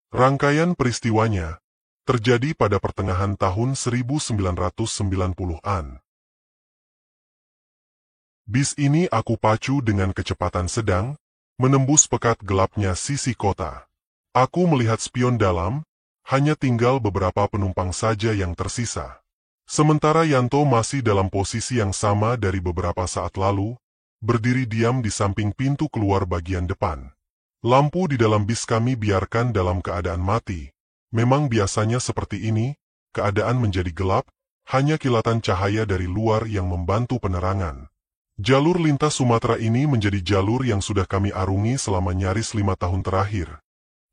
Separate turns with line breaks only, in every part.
Rangkaian peristiwanya terjadi pada pertengahan tahun 1990-an. Bis ini aku pacu dengan kecepatan sedang, menembus pekat gelapnya sisi kota. Aku melihat spion dalam, hanya tinggal beberapa penumpang saja yang tersisa. Sementara Yanto masih dalam posisi yang sama dari beberapa saat lalu, berdiri diam di samping pintu keluar bagian depan. Lampu di dalam bis kami biarkan dalam keadaan mati. Memang biasanya seperti ini, keadaan menjadi gelap, hanya kilatan cahaya dari luar yang membantu penerangan. Jalur lintas Sumatera ini menjadi jalur yang sudah kami arungi selama nyaris 5 tahun terakhir.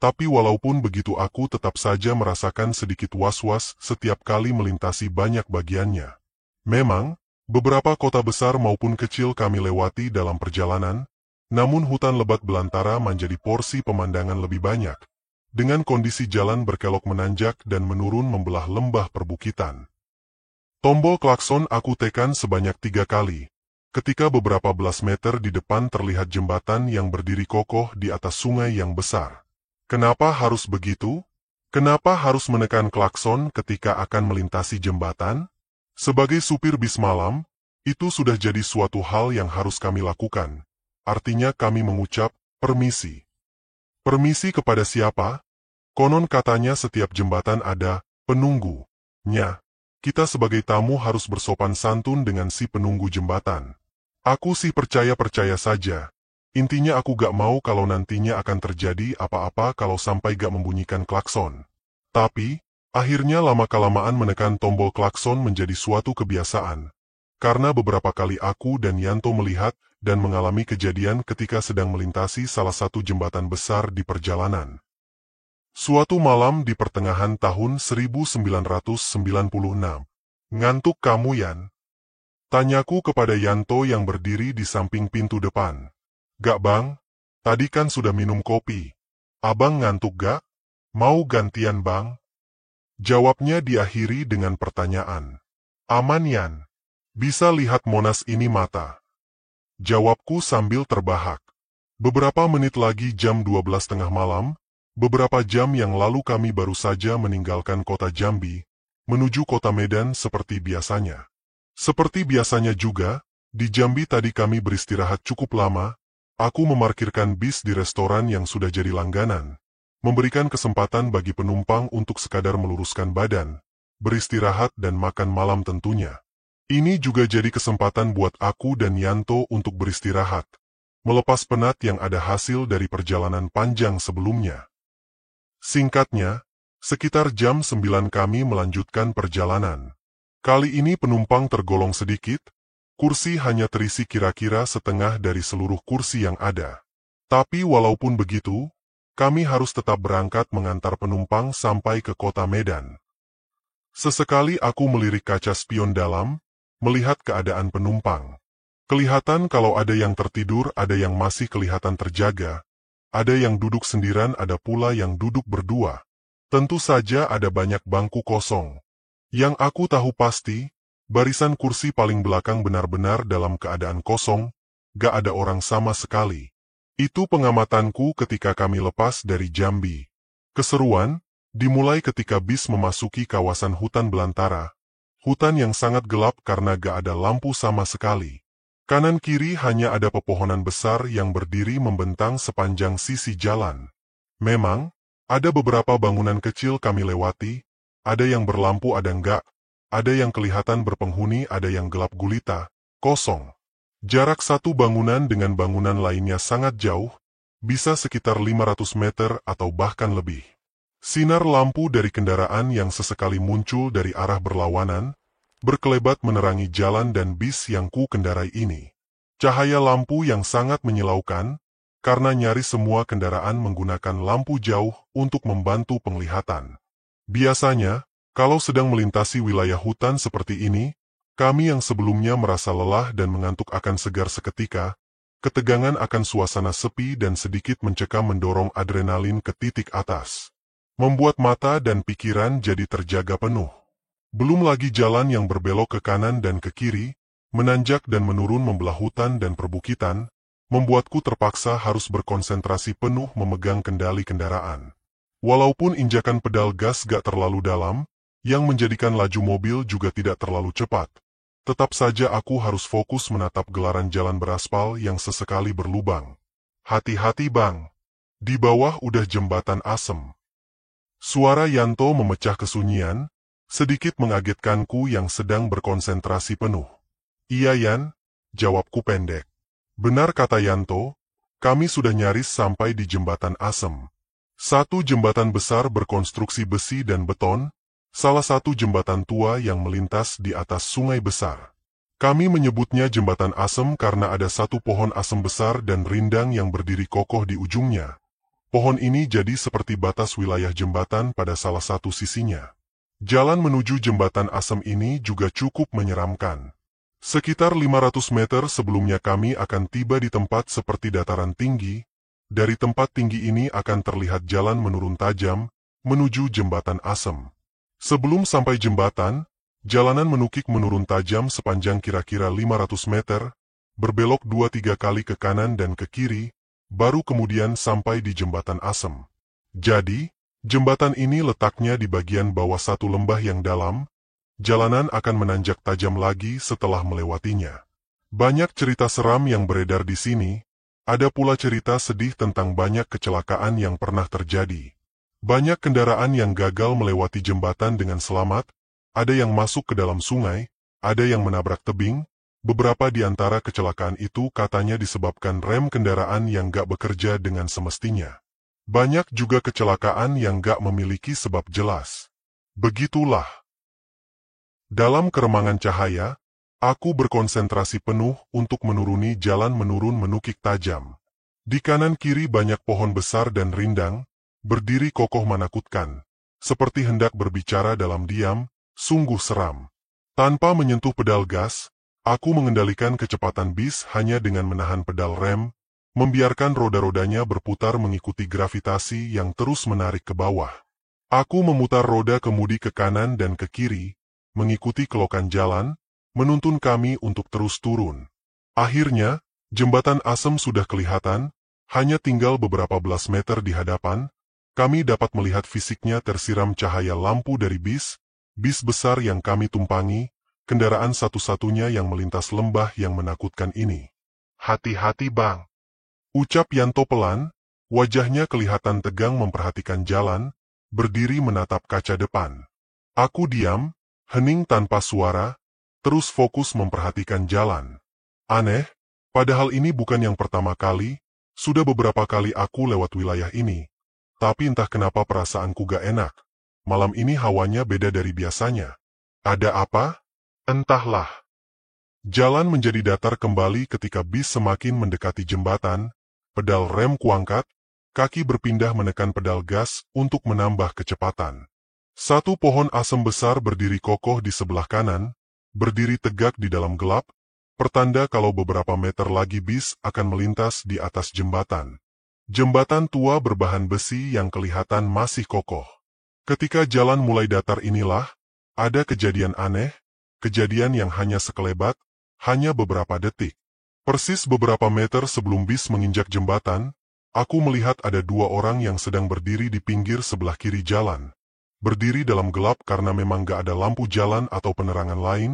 Tapi walaupun begitu aku tetap saja merasakan sedikit was-was setiap kali melintasi banyak bagiannya. Memang, beberapa kota besar maupun kecil kami lewati dalam perjalanan, namun hutan lebat belantara menjadi porsi pemandangan lebih banyak, dengan kondisi jalan berkelok menanjak dan menurun membelah lembah perbukitan. Tombol klakson aku tekan sebanyak 3 kali. Ketika beberapa belas meter di depan terlihat jembatan yang berdiri kokoh di atas sungai yang besar. Kenapa harus begitu? Kenapa harus menekan klakson ketika akan melintasi jembatan? Sebagai supir bis malam, itu sudah jadi suatu hal yang harus kami lakukan. Artinya kami mengucap, permisi. Permisi kepada siapa? Konon katanya setiap jembatan ada penunggunya. Kita sebagai tamu harus bersopan santun dengan si penunggu jembatan. Aku sih percaya-percaya saja. Intinya aku gak mau kalau nantinya akan terjadi apa-apa kalau sampai gak membunyikan klakson. Tapi, akhirnya lama-kelamaan menekan tombol klakson menjadi suatu kebiasaan. Karena beberapa kali aku dan Yanto melihat dan mengalami kejadian ketika sedang melintasi salah satu jembatan besar di perjalanan. Suatu malam di pertengahan tahun 1996. Ngantuk kamu, Yan? Tanyaku kepada Yanto yang berdiri di samping pintu depan. Gak bang, tadi kan sudah minum kopi. Abang ngantuk gak? Mau gantian bang? Jawabnya diakhiri dengan pertanyaan. Aman Yan, bisa lihat Monas ini mata. Jawabku sambil terbahak. Beberapa menit lagi jam 12 tengah malam, beberapa jam yang lalu kami baru saja meninggalkan kota Jambi, menuju kota Medan seperti biasanya. Seperti biasanya juga, di Jambi tadi kami beristirahat cukup lama. Aku memarkirkan bis di restoran yang sudah jadi langganan, memberikan kesempatan bagi penumpang untuk sekadar meluruskan badan, beristirahat dan makan malam tentunya. Ini juga jadi kesempatan buat aku dan Yanto untuk beristirahat, melepas penat yang ada hasil dari perjalanan panjang sebelumnya. Singkatnya, sekitar jam 9 kami melanjutkan perjalanan. Kali ini penumpang tergolong sedikit, kursi hanya terisi kira-kira setengah dari seluruh kursi yang ada. Tapi walaupun begitu, kami harus tetap berangkat mengantar penumpang sampai ke kota Medan. Sesekali aku melirik kaca spion dalam, melihat keadaan penumpang. Kelihatan kalau ada yang tertidur, ada yang masih kelihatan terjaga, ada yang duduk sendirian, ada pula yang duduk berdua. Tentu saja ada banyak bangku kosong. Yang aku tahu pasti, barisan kursi paling belakang benar-benar dalam keadaan kosong, gak ada orang sama sekali. Itu pengamatanku ketika kami lepas dari Jambi. Keseruan dimulai ketika bis memasuki kawasan hutan belantara. Hutan yang sangat gelap karena gak ada lampu sama sekali. Kanan kiri hanya ada pepohonan besar yang berdiri membentang sepanjang sisi jalan. Memang, ada beberapa bangunan kecil kami lewati, ada yang berlampu ada enggak. Ada yang kelihatan berpenghuni, ada yang gelap gulita, kosong. Jarak satu bangunan dengan bangunan lainnya sangat jauh, bisa sekitar 500 meter atau bahkan lebih. Sinar lampu dari kendaraan yang sesekali muncul dari arah berlawanan, berkelebat menerangi jalan dan bis yang ku kendarai ini. Cahaya lampu yang sangat menyilaukan, karena nyaris semua kendaraan menggunakan lampu jauh untuk membantu penglihatan. Biasanya, kalau sedang melintasi wilayah hutan seperti ini, kami yang sebelumnya merasa lelah dan mengantuk akan segar seketika, ketegangan akan suasana sepi dan sedikit mencekam mendorong adrenalin ke titik atas. Membuat mata dan pikiran jadi terjaga penuh. Belum lagi jalan yang berbelok ke kanan dan ke kiri, menanjak dan menurun membelah hutan dan perbukitan, membuatku terpaksa harus berkonsentrasi penuh memegang kendali kendaraan. Walaupun injakan pedal gas gak terlalu dalam, yang menjadikan laju mobil juga tidak terlalu cepat. Tetap saja aku harus fokus menatap gelaran jalan beraspal yang sesekali berlubang. Hati-hati bang. Di bawah udah jembatan asem. Suara Yanto memecah kesunyian, sedikit mengagetkanku yang sedang berkonsentrasi penuh. Iya Yan, jawabku pendek. Benar kata Yanto, kami sudah nyaris sampai di jembatan asem. Satu jembatan besar berkonstruksi besi dan beton, salah satu jembatan tua yang melintas di atas sungai besar. Kami menyebutnya jembatan asem karena ada satu pohon asem besar dan rindang yang berdiri kokoh di ujungnya. Pohon ini jadi seperti batas wilayah jembatan pada salah satu sisinya. Jalan menuju jembatan asem ini juga cukup menyeramkan. Sekitar 500 meter sebelumnya kami akan tiba di tempat seperti dataran tinggi. Dari tempat tinggi ini akan terlihat jalan menurun tajam, menuju jembatan asem. Sebelum sampai jembatan, jalanan menukik menurun tajam sepanjang kira-kira 500 meter, berbelok 2-3 kali ke kanan dan ke kiri, baru kemudian sampai di jembatan asem. Jadi, jembatan ini letaknya di bagian bawah satu lembah yang dalam, jalanan akan menanjak tajam lagi setelah melewatinya. Banyak cerita seram yang beredar di sini, ada pula cerita sedih tentang banyak kecelakaan yang pernah terjadi. Banyak kendaraan yang gagal melewati jembatan dengan selamat, ada yang masuk ke dalam sungai, ada yang menabrak tebing. Beberapa di antara kecelakaan itu katanya disebabkan rem kendaraan yang gak bekerja dengan semestinya. Banyak juga kecelakaan yang gak memiliki sebab jelas. Begitulah. Dalam keremangan cahaya, aku berkonsentrasi penuh untuk menuruni jalan menurun menukik tajam. Di kanan kiri banyak pohon besar dan rindang, berdiri kokoh menakutkan. Seperti hendak berbicara dalam diam, sungguh seram. Tanpa menyentuh pedal gas, aku mengendalikan kecepatan bis hanya dengan menahan pedal rem, membiarkan roda-rodanya berputar mengikuti gravitasi yang terus menarik ke bawah. Aku memutar roda kemudi ke kanan dan ke kiri, mengikuti kelokan jalan, menuntun kami untuk terus turun. Akhirnya, jembatan asem sudah kelihatan, hanya tinggal beberapa belas meter di hadapan, kami dapat melihat fisiknya tersiram cahaya lampu dari bis besar yang kami tumpangi, kendaraan satu-satunya yang melintas lembah yang menakutkan ini. Hati-hati bang. Ucap Yanto pelan, wajahnya kelihatan tegang memperhatikan jalan, berdiri menatap kaca depan. Aku diam, hening tanpa suara, terus fokus memperhatikan jalan. Aneh, padahal ini bukan yang pertama kali, sudah beberapa kali aku lewat wilayah ini. Tapi entah kenapa perasaanku gak enak. Malam ini hawanya beda dari biasanya. Ada apa? Entahlah. Jalan menjadi datar kembali ketika bis semakin mendekati jembatan, pedal rem kuangkat, kaki berpindah menekan pedal gas untuk menambah kecepatan. Satu pohon asem besar berdiri kokoh di sebelah kanan, berdiri tegak di dalam gelap, pertanda kalau beberapa meter lagi bis akan melintas di atas jembatan. Jembatan tua berbahan besi yang kelihatan masih kokoh. Ketika jalan mulai datar inilah, ada kejadian aneh, kejadian yang hanya sekelebat, hanya beberapa detik. Persis beberapa meter sebelum bis menginjak jembatan, aku melihat ada dua orang yang sedang berdiri di pinggir sebelah kiri jalan. Berdiri dalam gelap karena memang gak ada lampu jalan atau penerangan lain,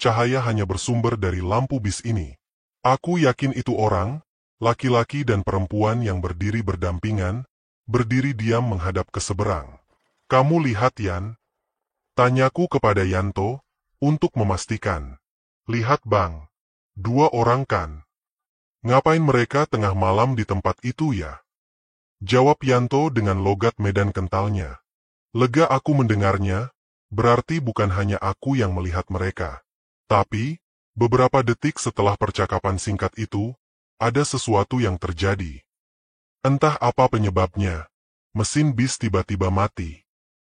cahaya hanya bersumber dari lampu bis ini. Aku yakin itu orang, laki-laki dan perempuan yang berdiri berdampingan, berdiri diam menghadap ke seberang. Kamu lihat Yan? Tanyaku kepada Yanto, untuk memastikan. Lihat bang, dua orang kan? Ngapain mereka tengah malam di tempat itu ya? Jawab Yanto dengan logat medan kentalnya. Lega aku mendengarnya, berarti bukan hanya aku yang melihat mereka. Tapi, beberapa detik setelah percakapan singkat itu, ada sesuatu yang terjadi. Entah apa penyebabnya, mesin bis tiba-tiba mati.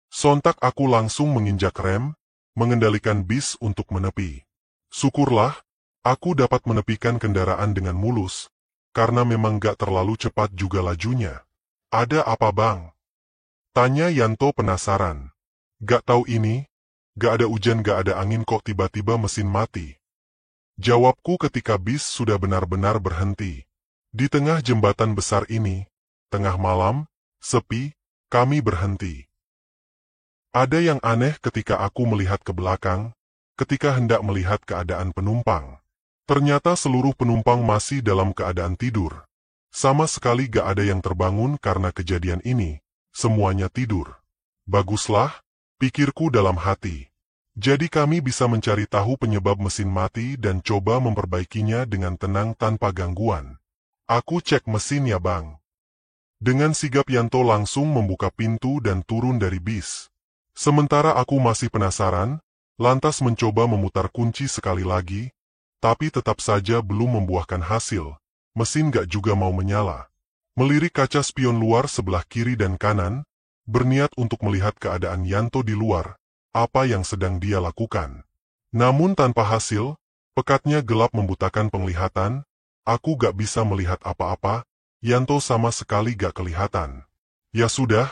Sontak aku langsung menginjak rem, mengendalikan bis untuk menepi. Syukurlah, aku dapat menepikan kendaraan dengan mulus, karena memang gak terlalu cepat juga lajunya. Ada apa bang? Tanya Yanto penasaran. Gak tahu ini, gak ada hujan gak ada angin kok tiba-tiba mesin mati. Jawabku ketika bis sudah benar-benar berhenti. Di tengah jembatan besar ini, tengah malam, sepi, Kami berhenti. Ada yang aneh ketika aku melihat ke belakang, ketika hendak melihat keadaan penumpang. Ternyata seluruh penumpang masih dalam keadaan tidur. Sama sekali gak ada yang terbangun karena kejadian ini. Semuanya tidur. Baguslah, pikirku dalam hati. Jadi kami bisa mencari tahu penyebab mesin mati dan coba memperbaikinya dengan tenang tanpa gangguan. Aku cek mesin ya bang. Dengan sigap Yanto langsung membuka pintu dan turun dari bis. Sementara aku masih penasaran, lantas mencoba memutar kunci sekali lagi, tapi tetap saja belum membuahkan hasil. Mesin gak juga mau menyala. Melirik kaca spion luar sebelah kiri dan kanan, berniat untuk melihat keadaan Yanto di luar, apa yang sedang dia lakukan. Namun tanpa hasil, pekatnya gelap membutakan penglihatan, aku gak bisa melihat apa-apa, Yanto sama sekali gak kelihatan. Ya sudah,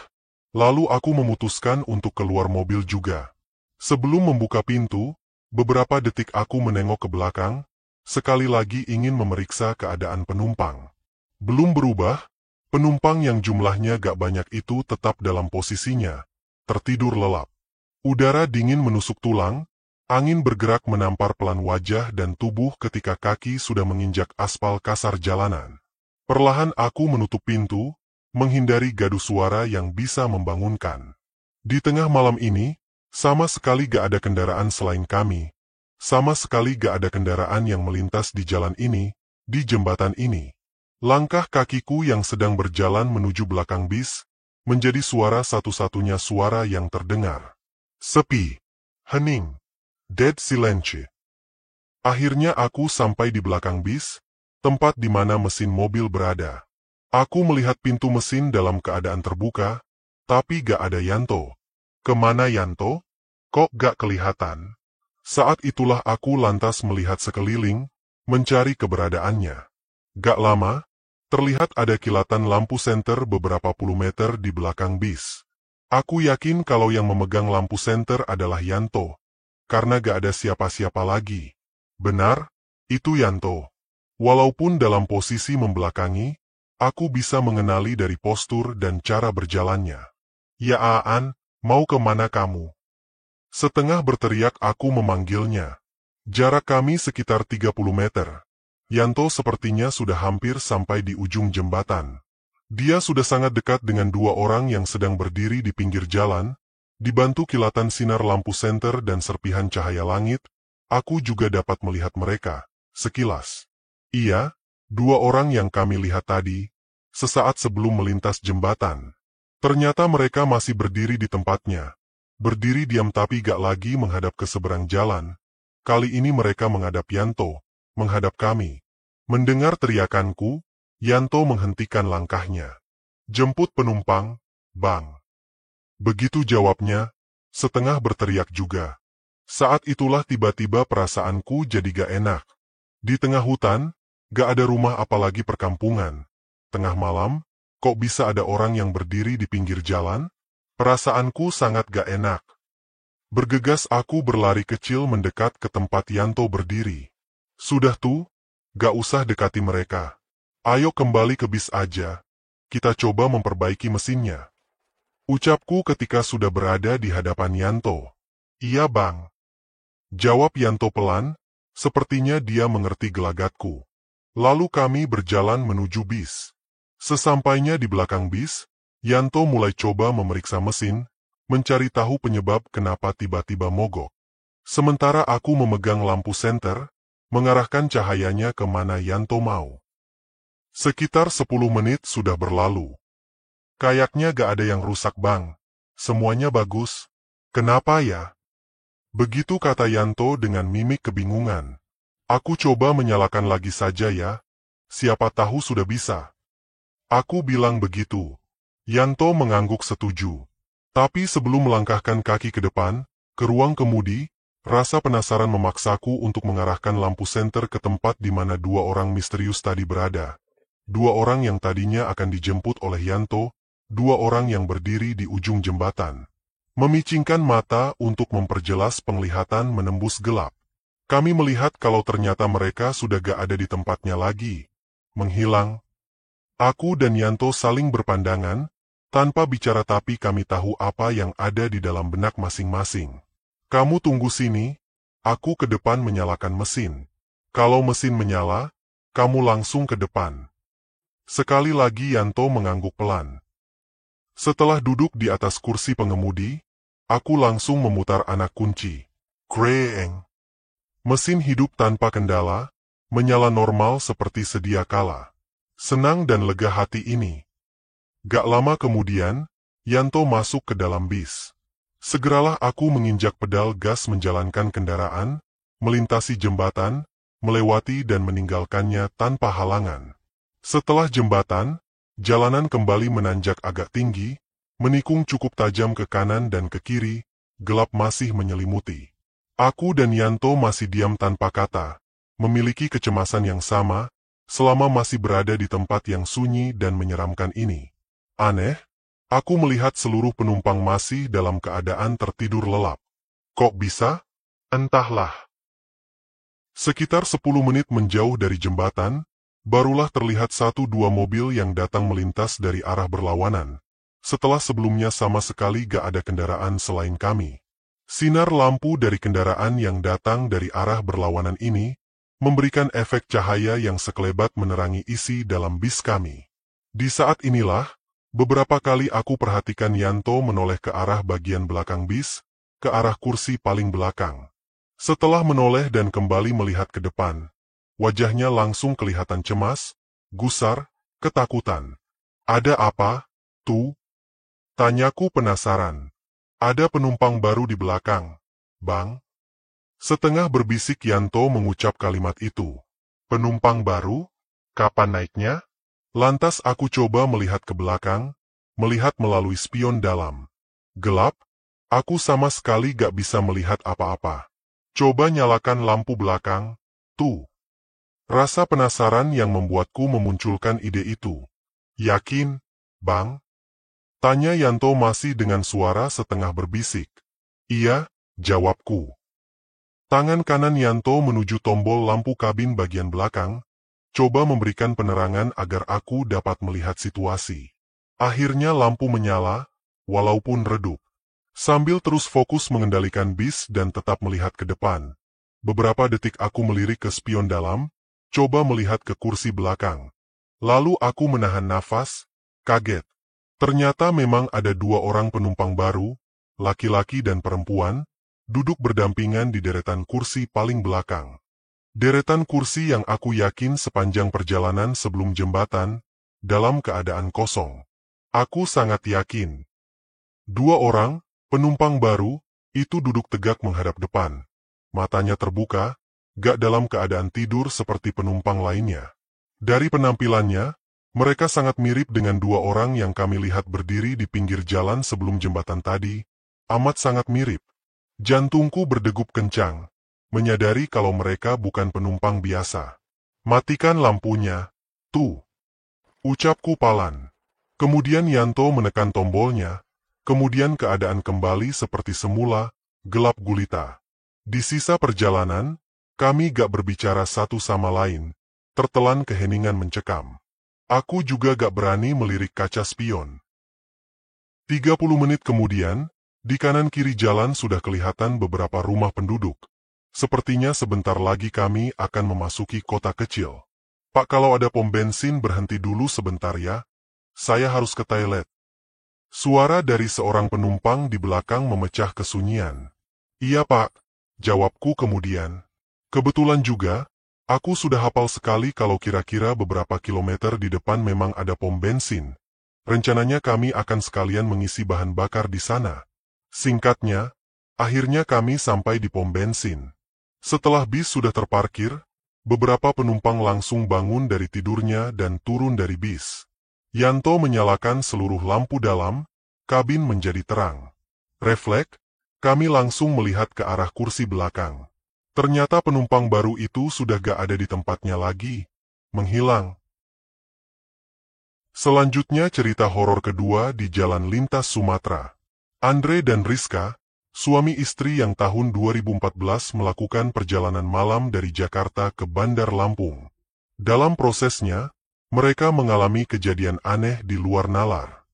lalu aku memutuskan untuk keluar mobil juga. Sebelum membuka pintu, beberapa detik aku menengok ke belakang, sekali lagi ingin memeriksa keadaan penumpang. Belum berubah, penumpang yang jumlahnya gak banyak itu tetap dalam posisinya, tertidur lelap. Udara dingin menusuk tulang, angin bergerak menampar pelan wajah dan tubuh ketika kaki sudah menginjak aspal kasar jalanan. Perlahan aku menutup pintu, menghindari gaduh suara yang bisa membangunkan. Di tengah malam ini, sama sekali gak ada kendaraan selain kami. Sama sekali gak ada kendaraan yang melintas di jalan ini, di jembatan ini. Langkah kakiku yang sedang berjalan menuju belakang bis, menjadi suara satu-satunya suara yang terdengar. Sepi, hening, dead silence. Akhirnya aku sampai di belakang bis, tempat di mana mesin mobil berada. Aku melihat pintu mesin dalam keadaan terbuka, tapi gak ada Yanto. Kemana Yanto? Kok gak kelihatan? Saat itulah aku lantas melihat sekeliling, mencari keberadaannya. Gak lama, terlihat ada kilatan lampu senter beberapa puluh meter di belakang bis. Aku yakin kalau yang memegang lampu senter adalah Yanto, karena gak ada siapa-siapa lagi. Benar, itu Yanto. Walaupun dalam posisi membelakangi, aku bisa mengenali dari postur dan cara berjalannya. Ya Aan, mau kemana kamu? Setengah berteriak aku memanggilnya. Jarak kami sekitar 30 meter. Yanto sepertinya sudah hampir sampai di ujung jembatan. Dia sudah sangat dekat dengan dua orang yang sedang berdiri di pinggir jalan. Dibantu kilatan sinar lampu senter dan serpihan cahaya langit, aku juga dapat melihat mereka, sekilas. Iya, dua orang yang kami lihat tadi, sesaat sebelum melintas jembatan. Ternyata mereka masih berdiri di tempatnya. Berdiri diam tapi gak lagi menghadap ke seberang jalan. Kali ini mereka menghadap Yanto, menghadap kami. Mendengar teriakanku, Yanto menghentikan langkahnya. Jemput penumpang, Bang. Begitu jawabnya, setengah berteriak juga. Saat itulah tiba-tiba perasaanku jadi gak enak. Di tengah hutan, gak ada rumah apalagi perkampungan. Tengah malam, kok bisa ada orang yang berdiri di pinggir jalan? Perasaanku sangat gak enak. Bergegas aku berlari kecil mendekat ke tempat Yanto berdiri. Sudah tuh, gak usah dekati mereka. Ayo kembali ke bis aja. Kita coba memperbaiki mesinnya. Ucapku ketika sudah berada di hadapan Yanto. Iya bang. Jawab Yanto pelan, sepertinya dia mengerti gelagatku. Lalu kami berjalan menuju bis. Sesampainya di belakang bis, Yanto mulai coba memeriksa mesin, mencari tahu penyebab kenapa tiba-tiba mogok. Sementara aku memegang lampu senter, mengarahkan cahayanya ke mana Yanto mau. Sekitar 10 menit sudah berlalu. Kayaknya gak ada yang rusak bang. Semuanya bagus. Kenapa ya? Begitu kata Yanto dengan mimik kebingungan. Aku coba menyalakan lagi saja ya. Siapa tahu sudah bisa. Aku bilang begitu. Yanto mengangguk setuju. Tapi sebelum melangkahkan kaki ke depan, ke ruang kemudi, rasa penasaran memaksaku untuk mengarahkan lampu senter ke tempat di mana dua orang misterius tadi berada. Dua orang yang tadinya akan dijemput oleh Yanto, dua orang yang berdiri di ujung jembatan. Memicingkan mata untuk memperjelas penglihatan menembus gelap. Kami melihat kalau ternyata mereka sudah gak ada di tempatnya lagi. Menghilang. Aku dan Yanto saling berpandangan, Tanpa bicara tapi kami tahu apa yang ada di dalam benak masing-masing. Kamu tunggu sini, aku ke depan menyalakan mesin. Kalau mesin menyala, kamu langsung ke depan. Sekali lagi Yanto mengangguk pelan. Setelah duduk di atas kursi pengemudi, aku langsung memutar anak kunci. Kreeng. Mesin hidup tanpa kendala, menyala normal seperti sedia kala. Senang dan lega hati ini. Gak lama kemudian, Yanto masuk ke dalam bis. Segeralah aku menginjak pedal gas menjalankan kendaraan, melintasi jembatan, melewati dan meninggalkannya tanpa halangan. Setelah jembatan, jalanan kembali menanjak agak tinggi, menikung cukup tajam ke kanan dan ke kiri, gelap masih menyelimuti. Aku dan Yanto masih diam tanpa kata, memiliki kecemasan yang sama, selama masih berada di tempat yang sunyi dan menyeramkan ini. Aneh, aku melihat seluruh penumpang masih dalam keadaan tertidur lelap. Kok bisa? Entahlah. Sekitar 10 menit menjauh dari jembatan, barulah terlihat 1-2 mobil yang datang melintas dari arah berlawanan. Setelah sebelumnya sama sekali gak ada kendaraan selain kami. Sinar lampu dari kendaraan yang datang dari arah berlawanan ini, memberikan efek cahaya yang sekelebat menerangi isi dalam bis kami. Di saat inilah, beberapa kali aku perhatikan Yanto menoleh ke arah bagian belakang bis, ke arah kursi paling belakang. Setelah menoleh dan kembali melihat ke depan, wajahnya langsung kelihatan cemas, gusar, ketakutan. Ada apa, tuh? Tanyaku penasaran. Ada penumpang baru di belakang, Bang? Setengah berbisik Yanto mengucap kalimat itu. Penumpang baru? Kapan naiknya? Lantas aku coba melihat ke belakang, melihat melalui spion dalam. Gelap, aku sama sekali gak bisa melihat apa-apa. Coba nyalakan lampu belakang, tuh. Rasa penasaran yang membuatku memunculkan ide itu. Yakin, Bang? Tanya Yanto masih dengan suara setengah berbisik. Iya, jawabku. Tangan kanan Yanto menuju tombol lampu kabin bagian belakang, coba memberikan penerangan agar aku dapat melihat situasi. Akhirnya lampu menyala, walaupun redup. Sambil terus fokus mengendalikan bis dan tetap melihat ke depan. Beberapa detik aku melirik ke spion dalam, coba melihat ke kursi belakang. Lalu aku menahan nafas, kaget. Ternyata memang ada 2 orang penumpang baru, laki-laki dan perempuan, duduk berdampingan di deretan kursi paling belakang. Deretan kursi yang aku yakin sepanjang perjalanan sebelum jembatan, dalam keadaan kosong. Aku sangat yakin. 2 orang, penumpang baru, itu duduk tegak menghadap depan. Matanya terbuka, gak dalam keadaan tidur seperti penumpang lainnya. Dari penampilannya, mereka sangat mirip dengan 2 orang yang kami lihat berdiri di pinggir jalan sebelum jembatan tadi, amat sangat mirip. Jantungku berdegup kencang, menyadari kalau mereka bukan penumpang biasa. Matikan lampunya, tuh. Ucapku palan. Kemudian Yanto menekan tombolnya, kemudian keadaan kembali seperti semula, gelap gulita. Di sisa perjalanan, kami gak berbicara satu sama lain, tertelan keheningan mencekam. Aku juga gak berani melirik kaca spion. 30 menit kemudian, di kanan kiri jalan sudah kelihatan beberapa rumah penduduk. Sepertinya sebentar lagi kami akan memasuki kota kecil. Pak, kalau ada pom bensin berhenti dulu sebentar ya. Saya harus ke toilet. Suara dari seorang penumpang di belakang memecah kesunyian. Iya Pak, jawabku kemudian. Kebetulan juga, aku sudah hafal sekali kalau kira-kira beberapa kilometer di depan memang ada pom bensin. Rencananya kami akan sekalian mengisi bahan bakar di sana. Singkatnya, akhirnya kami sampai di pom bensin. Setelah bis sudah terparkir, beberapa penumpang langsung bangun dari tidurnya dan turun dari bis. Yanto menyalakan seluruh lampu dalam, kabin menjadi terang. Refleks, kami langsung melihat ke arah kursi belakang. Ternyata penumpang baru itu sudah gak ada di tempatnya lagi, menghilang. Selanjutnya cerita horor kedua di Jalan Lintas Sumatera. Andre dan Rizka, suami istri yang tahun 2014 melakukan perjalanan malam dari Jakarta ke Bandar Lampung. Dalam prosesnya, mereka mengalami kejadian aneh di luar nalar.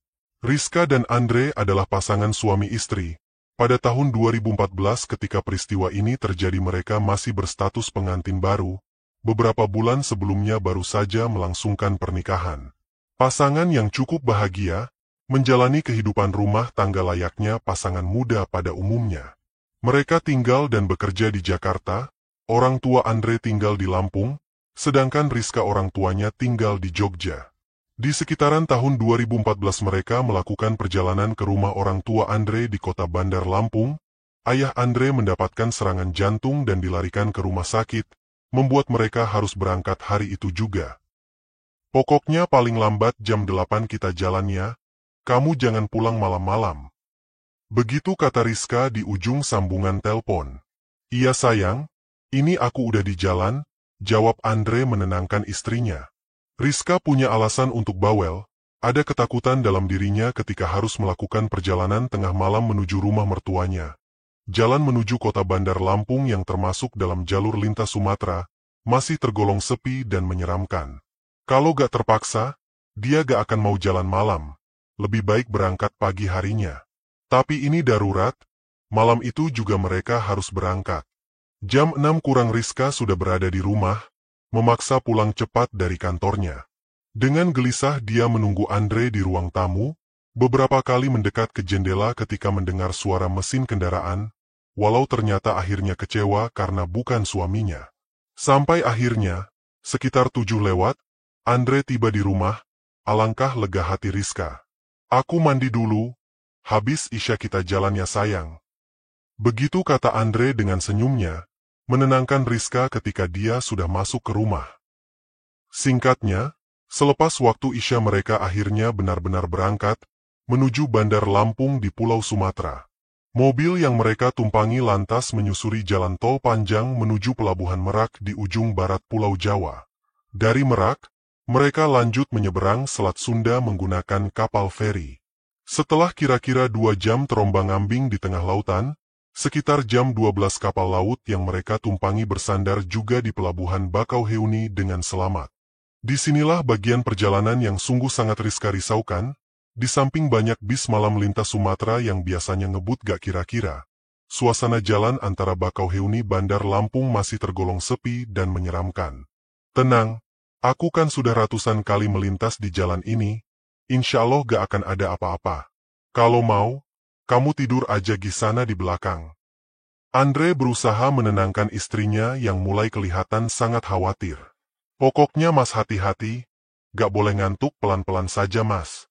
Rizka dan Andre adalah pasangan suami istri. Pada tahun 2014 ketika peristiwa ini terjadi mereka masih berstatus pengantin baru. Beberapa bulan sebelumnya baru saja melangsungkan pernikahan. Pasangan yang cukup bahagia, menjalani kehidupan rumah tangga layaknya pasangan muda pada umumnya. Mereka tinggal dan bekerja di Jakarta, orang tua Andre tinggal di Lampung, sedangkan Rizka orang tuanya tinggal di Jogja. Di sekitaran tahun 2014 mereka melakukan perjalanan ke rumah orang tua Andre di kota Bandar Lampung. Ayah Andre mendapatkan serangan jantung dan dilarikan ke rumah sakit, membuat mereka harus berangkat hari itu juga. Pokoknya paling lambat jam 8 kita jalannya, kamu jangan pulang malam-malam. Begitu kata Rizka di ujung sambungan telepon. Iya sayang, ini aku udah di jalan, jawab Andre menenangkan istrinya. Rizka punya alasan untuk bawel, ada ketakutan dalam dirinya ketika harus melakukan perjalanan tengah malam menuju rumah mertuanya. Jalan menuju kota Bandar Lampung yang termasuk dalam jalur lintas Sumatera, masih tergolong sepi dan menyeramkan. Kalau gak terpaksa, dia gak akan mau jalan malam, lebih baik berangkat pagi harinya. Tapi ini darurat, malam itu juga mereka harus berangkat. Jam 6 kurang Rizka sudah berada di rumah, memaksa pulang cepat dari kantornya. Dengan gelisah dia menunggu Andre di ruang tamu, beberapa kali mendekat ke jendela ketika mendengar suara mesin kendaraan, walau ternyata akhirnya kecewa karena bukan suaminya. Sampai akhirnya, sekitar 7 lewat, Andre tiba di rumah, alangkah lega hati Rizka. Aku mandi dulu, habis Isya kita jalan ya sayang. Begitu kata Andre dengan senyumnya, menenangkan Rizka ketika dia sudah masuk ke rumah. Singkatnya, selepas waktu Isya mereka akhirnya benar-benar berangkat, menuju Bandar Lampung di Pulau Sumatera. Mobil yang mereka tumpangi lantas menyusuri jalan tol panjang menuju Pelabuhan Merak di ujung barat Pulau Jawa. Dari Merak, mereka lanjut menyeberang Selat Sunda menggunakan kapal feri. Setelah kira-kira 2 jam terombang-ambing di tengah lautan, sekitar jam 12 kapal laut yang mereka tumpangi bersandar juga di Pelabuhan Bakauheni dengan selamat. Disinilah bagian perjalanan yang sungguh sangat Rizka risaukan, di samping banyak bis malam lintas Sumatera yang biasanya ngebut gak kira-kira. Suasana jalan antara Bakauheni Bandar Lampung masih tergolong sepi dan menyeramkan. Tenang, aku kan sudah ratusan kali melintas di jalan ini, insya Allah gak akan ada apa-apa. Kalau mau, kamu tidur aja di sana di belakang. Andre berusaha menenangkan istrinya yang mulai kelihatan sangat khawatir. Pokoknya mas hati-hati, gak boleh ngantuk, pelan-pelan saja mas.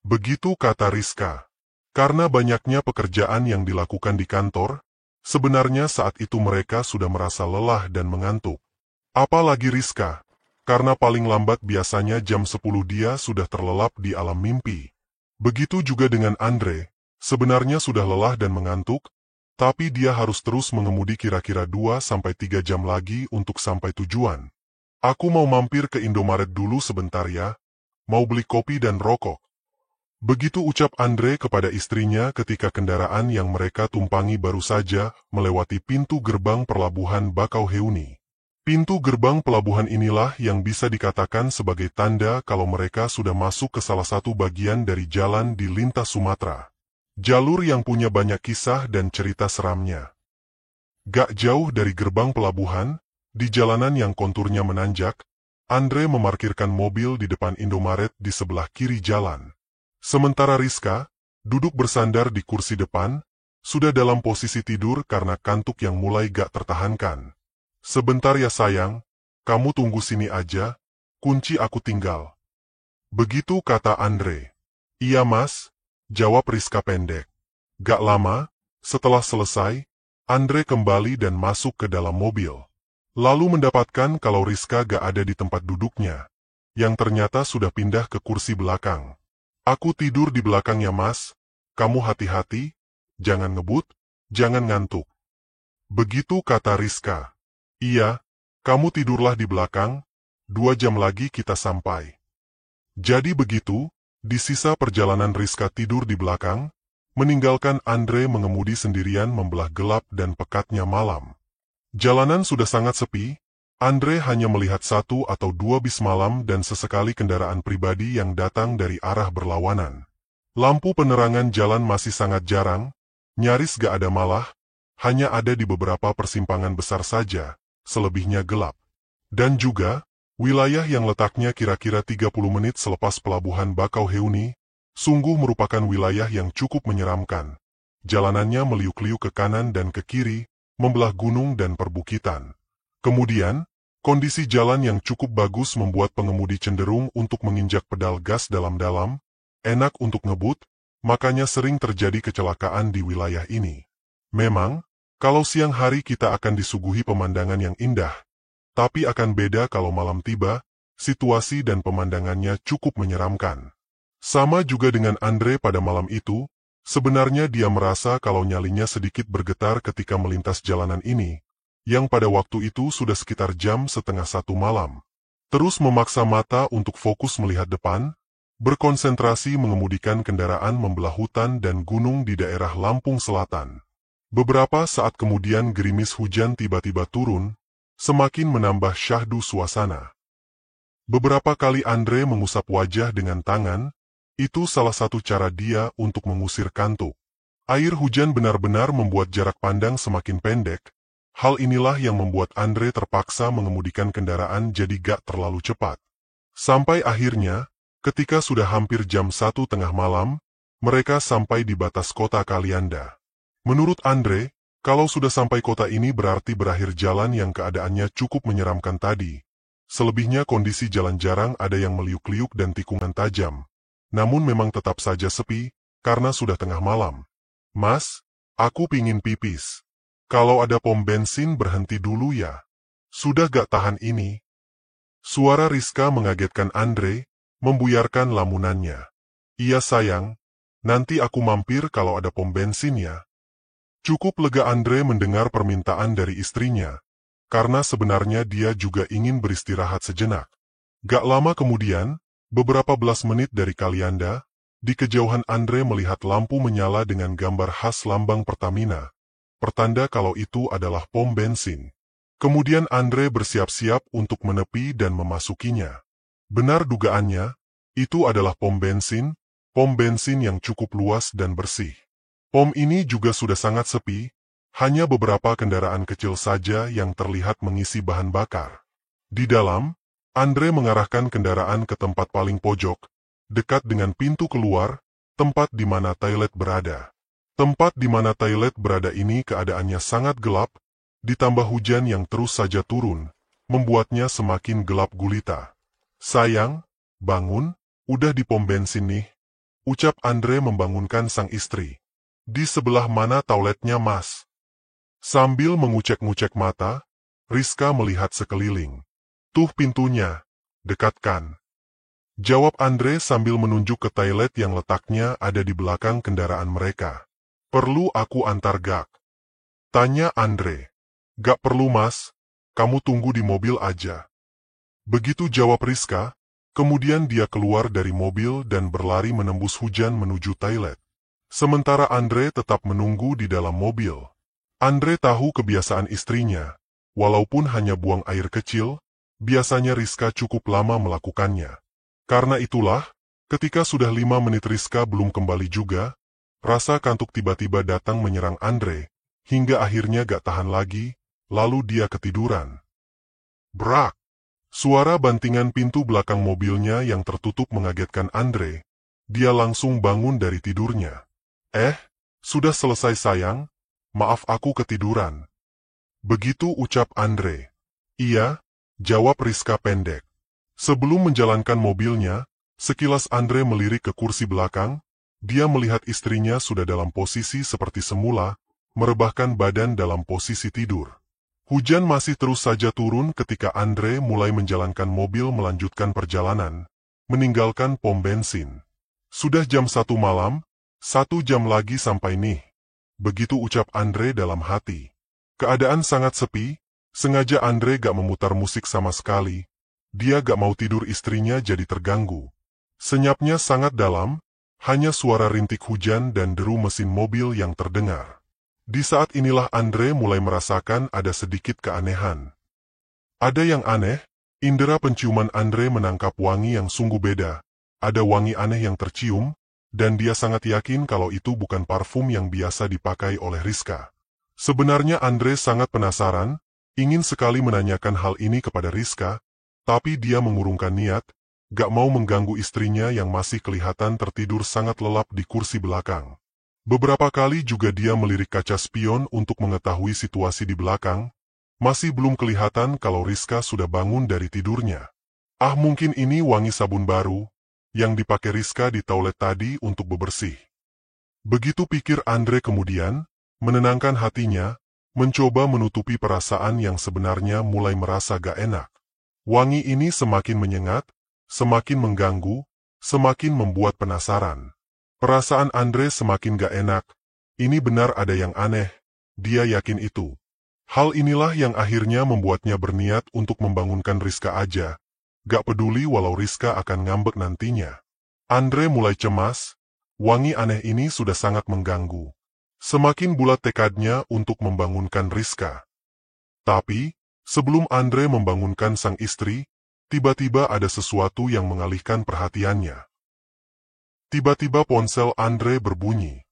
Begitu kata Rizka. Karena banyaknya pekerjaan yang dilakukan di kantor, sebenarnya saat itu mereka sudah merasa lelah dan mengantuk. Apalagi Rizka, karena paling lambat biasanya jam 10 dia sudah terlelap di alam mimpi. Begitu juga dengan Andre. Sebenarnya sudah lelah dan mengantuk, tapi dia harus terus mengemudi kira-kira 2-3 jam lagi untuk sampai tujuan. Aku mau mampir ke Indomaret dulu sebentar ya, mau beli kopi dan rokok. Begitu ucap Andre kepada istrinya ketika kendaraan yang mereka tumpangi baru saja melewati pintu gerbang Pelabuhan Bakauheni. Pintu gerbang pelabuhan inilah yang bisa dikatakan sebagai tanda kalau mereka sudah masuk ke salah satu bagian dari jalan di lintas Sumatera. Jalur yang punya banyak kisah dan cerita seramnya. Gak jauh dari gerbang pelabuhan, di jalanan yang konturnya menanjak, Andre memarkirkan mobil di depan Indomaret di sebelah kiri jalan. Sementara Rizka, duduk bersandar di kursi depan, sudah dalam posisi tidur karena kantuk yang mulai gak tertahankan. Sebentar ya sayang, kamu tunggu sini aja, kunci aku tinggal. Begitu kata Andre. Iya mas, jawab Rizka pendek. Gak lama, setelah selesai, Andre kembali dan masuk ke dalam mobil. Lalu mendapatkan kalau Rizka gak ada di tempat duduknya, yang ternyata sudah pindah ke kursi belakang. Aku tidur di belakang ya mas, kamu hati-hati, jangan ngebut, jangan ngantuk. Begitu kata Rizka. Iya, kamu tidurlah di belakang, 2 jam lagi kita sampai. Jadi begitu, di sisa perjalanan Rizka tidur di belakang, meninggalkan Andre mengemudi sendirian membelah gelap dan pekatnya malam. Jalanan sudah sangat sepi, Andre hanya melihat 1 atau 2 bis malam dan sesekali kendaraan pribadi yang datang dari arah berlawanan. Lampu penerangan jalan masih sangat jarang, nyaris gak ada malah, hanya ada di beberapa persimpangan besar saja, selebihnya gelap. Dan juga, wilayah yang letaknya kira-kira 30 menit selepas pelabuhan Bakauheni, sungguh merupakan wilayah yang cukup menyeramkan. Jalanannya meliuk-liuk ke kanan dan ke kiri, membelah gunung dan perbukitan. Kemudian, kondisi jalan yang cukup bagus membuat pengemudi cenderung untuk menginjak pedal gas dalam-dalam, enak untuk ngebut, makanya sering terjadi kecelakaan di wilayah ini. Memang, kalau siang hari kita akan disuguhi pemandangan yang indah, tapi akan beda kalau malam tiba, situasi dan pemandangannya cukup menyeramkan. Sama juga dengan Andre pada malam itu, sebenarnya dia merasa kalau nyalinya sedikit bergetar ketika melintas jalanan ini, yang pada waktu itu sudah sekitar jam setengah 1 malam. Terus memaksa mata untuk fokus melihat depan, berkonsentrasi mengemudikan kendaraan membelah hutan dan gunung di daerah Lampung Selatan. Beberapa saat kemudian gerimis hujan tiba-tiba turun, semakin menambah syahdu suasana. Beberapa kali Andre mengusap wajah dengan tangan, itu salah satu cara dia untuk mengusir kantuk. Air hujan benar-benar membuat jarak pandang semakin pendek, hal inilah yang membuat Andre terpaksa mengemudikan kendaraan jadi gak terlalu cepat. Sampai akhirnya, ketika sudah hampir jam 1 tengah malam, mereka sampai di batas kota Kalianda. Menurut Andre, kalau sudah sampai kota ini berarti berakhir jalan yang keadaannya cukup menyeramkan tadi. Selebihnya kondisi jalan jarang ada yang meliuk-liuk dan tikungan tajam. Namun memang tetap saja sepi, karena sudah tengah malam. Mas, aku pingin pipis. Kalau ada pom bensin berhenti dulu ya. Sudah gak tahan ini. Suara Rizka mengagetkan Andre, membuyarkan lamunannya. Iya sayang, nanti aku mampir kalau ada pom bensin ya. Cukup lega Andre mendengar permintaan dari istrinya, karena sebenarnya dia juga ingin beristirahat sejenak. Gak lama kemudian, beberapa belas menit dari Kalianda, di kejauhan Andre melihat lampu menyala dengan gambar khas lambang Pertamina, pertanda kalau itu adalah pom bensin. Kemudian Andre bersiap-siap untuk menepi dan memasukinya. Benar dugaannya, itu adalah pom bensin yang cukup luas dan bersih. Pom ini juga sudah sangat sepi, hanya beberapa kendaraan kecil saja yang terlihat mengisi bahan bakar. Di dalam, Andre mengarahkan kendaraan ke tempat paling pojok, dekat dengan pintu keluar, tempat di mana toilet berada. Tempat di mana toilet berada ini keadaannya sangat gelap, ditambah hujan yang terus saja turun, membuatnya semakin gelap gulita. Sayang, bangun, udah di pom bensin nih, ucap Andre membangunkan sang istri. Di sebelah mana toiletnya mas? Sambil mengucek-ngucek mata, Rizka melihat sekeliling. Tuh pintunya, dekatkan. Jawab Andre sambil menunjuk ke toilet yang letaknya ada di belakang kendaraan mereka. Perlu aku antar gak? Tanya Andre. Gak perlu mas, kamu tunggu di mobil aja. Begitu jawab Rizka, kemudian dia keluar dari mobil dan berlari menembus hujan menuju toilet. Sementara Andre tetap menunggu di dalam mobil. Andre tahu kebiasaan istrinya, walaupun hanya buang air kecil, biasanya Rizka cukup lama melakukannya. Karena itulah, ketika sudah 5 menit Rizka belum kembali juga, rasa kantuk tiba-tiba datang menyerang Andre, hingga akhirnya gak tahan lagi, lalu dia ketiduran. Brak! Suara bantingan pintu belakang mobilnya yang tertutup mengagetkan Andre. Dia langsung bangun dari tidurnya. Sudah selesai sayang, maaf aku ketiduran. Begitu ucap Andre. Iya, jawab Rizka pendek. Sebelum menjalankan mobilnya, sekilas Andre melirik ke kursi belakang, dia melihat istrinya sudah dalam posisi seperti semula, merebahkan badan dalam posisi tidur. Hujan masih terus saja turun ketika Andre mulai menjalankan mobil melanjutkan perjalanan, meninggalkan pom bensin. Sudah jam 1 malam, 1 jam lagi sampai nih. Begitu ucap Andre dalam hati. Keadaan sangat sepi, sengaja Andre gak memutar musik sama sekali. Dia gak mau tidur istrinya jadi terganggu. Senyapnya sangat dalam, hanya suara rintik hujan dan deru mesin mobil yang terdengar. Di saat inilah Andre mulai merasakan ada sedikit keanehan. Ada yang aneh, indera penciuman Andre menangkap wangi yang sungguh beda. Ada wangi aneh yang tercium, dan dia sangat yakin kalau itu bukan parfum yang biasa dipakai oleh Rizka. Sebenarnya Andre sangat penasaran, ingin sekali menanyakan hal ini kepada Rizka, tapi dia mengurungkan niat, gak mau mengganggu istrinya yang masih kelihatan tertidur sangat lelap di kursi belakang. Beberapa kali juga dia melirik kaca spion untuk mengetahui situasi di belakang, masih belum kelihatan kalau Rizka sudah bangun dari tidurnya. Ah, mungkin ini wangi sabun baru yang dipakai Rizka di toilet tadi untuk bebersih. Begitu pikir Andre kemudian, menenangkan hatinya, mencoba menutupi perasaan yang sebenarnya mulai merasa gak enak. Wangi ini semakin menyengat, semakin mengganggu, semakin membuat penasaran. Perasaan Andre semakin gak enak, ini benar ada yang aneh, dia yakin itu. Hal inilah yang akhirnya membuatnya berniat untuk membangunkan Rizka aja, gak peduli walau Rizka akan ngambek nantinya. Andre mulai cemas, wangi aneh ini sudah sangat mengganggu. Semakin bulat tekadnya untuk membangunkan Rizka. Tapi, sebelum Andre membangunkan sang istri, tiba-tiba ada sesuatu yang mengalihkan perhatiannya. Tiba-tiba ponsel Andre berbunyi.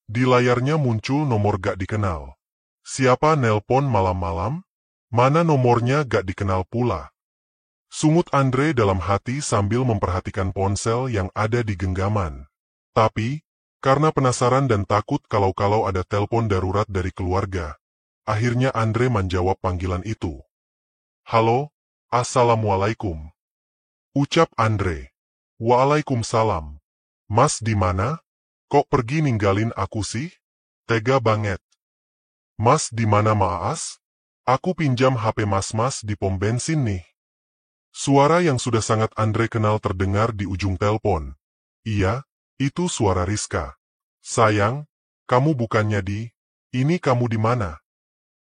Di layarnya muncul nomor gak dikenal. Siapa nelpon malam-malam? Mana nomornya gak dikenal pula? Sungut Andre dalam hati sambil memperhatikan ponsel yang ada di genggaman. Tapi, karena penasaran dan takut kalau ada telepon darurat dari keluarga, akhirnya Andre menjawab panggilan itu. Halo, Assalamualaikum. Ucap Andre. Waalaikumsalam. Mas di mana? Kok pergi ninggalin aku sih? Tega banget. Mas di mana Maas? Aku pinjam HP mas-mas di pom bensin nih. Suara yang sudah sangat Andre kenal terdengar di ujung telepon. Iya, itu suara Rizka. Sayang, kamu bukannya ini kamu di mana?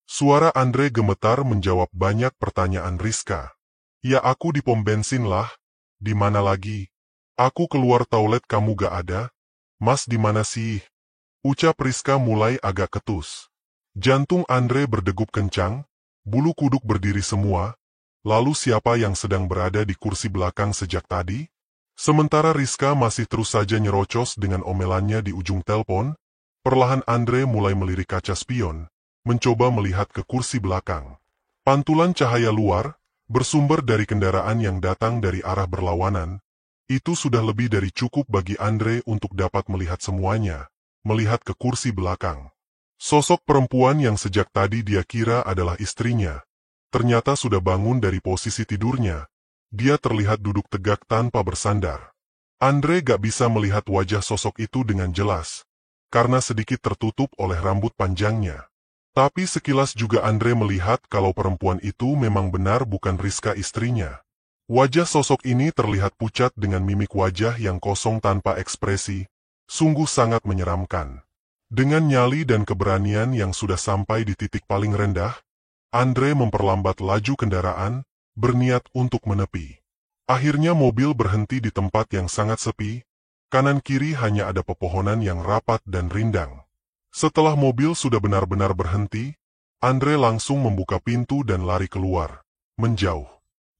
Suara Andre gemetar menjawab banyak pertanyaan Rizka. Ya aku di pom bensin lah, di mana lagi? Aku keluar toilet kamu gak ada? Mas di mana sih? Ucap Rizka mulai agak ketus. Jantung Andre berdegup kencang, bulu kuduk berdiri semua. Lalu siapa yang sedang berada di kursi belakang sejak tadi? Sementara Rizka masih terus saja nyerocos dengan omelannya di ujung telepon, perlahan Andre mulai melirik kaca spion, mencoba melihat ke kursi belakang. Pantulan cahaya luar, bersumber dari kendaraan yang datang dari arah berlawanan, itu sudah lebih dari cukup bagi Andre untuk dapat melihat semuanya, melihat ke kursi belakang. Sosok perempuan yang sejak tadi dia kira adalah istrinya, ternyata sudah bangun dari posisi tidurnya. Dia terlihat duduk tegak tanpa bersandar. Andre gak bisa melihat wajah sosok itu dengan jelas, karena sedikit tertutup oleh rambut panjangnya. Tapi sekilas juga Andre melihat kalau perempuan itu memang benar bukan Rizka istrinya. Wajah sosok ini terlihat pucat dengan mimik wajah yang kosong tanpa ekspresi, sungguh sangat menyeramkan. Dengan nyali dan keberanian yang sudah sampai di titik paling rendah, Andre memperlambat laju kendaraan, berniat untuk menepi. Akhirnya mobil berhenti di tempat yang sangat sepi, kanan kiri hanya ada pepohonan yang rapat dan rindang. Setelah mobil sudah benar-benar berhenti, Andre langsung membuka pintu dan lari keluar, menjauh.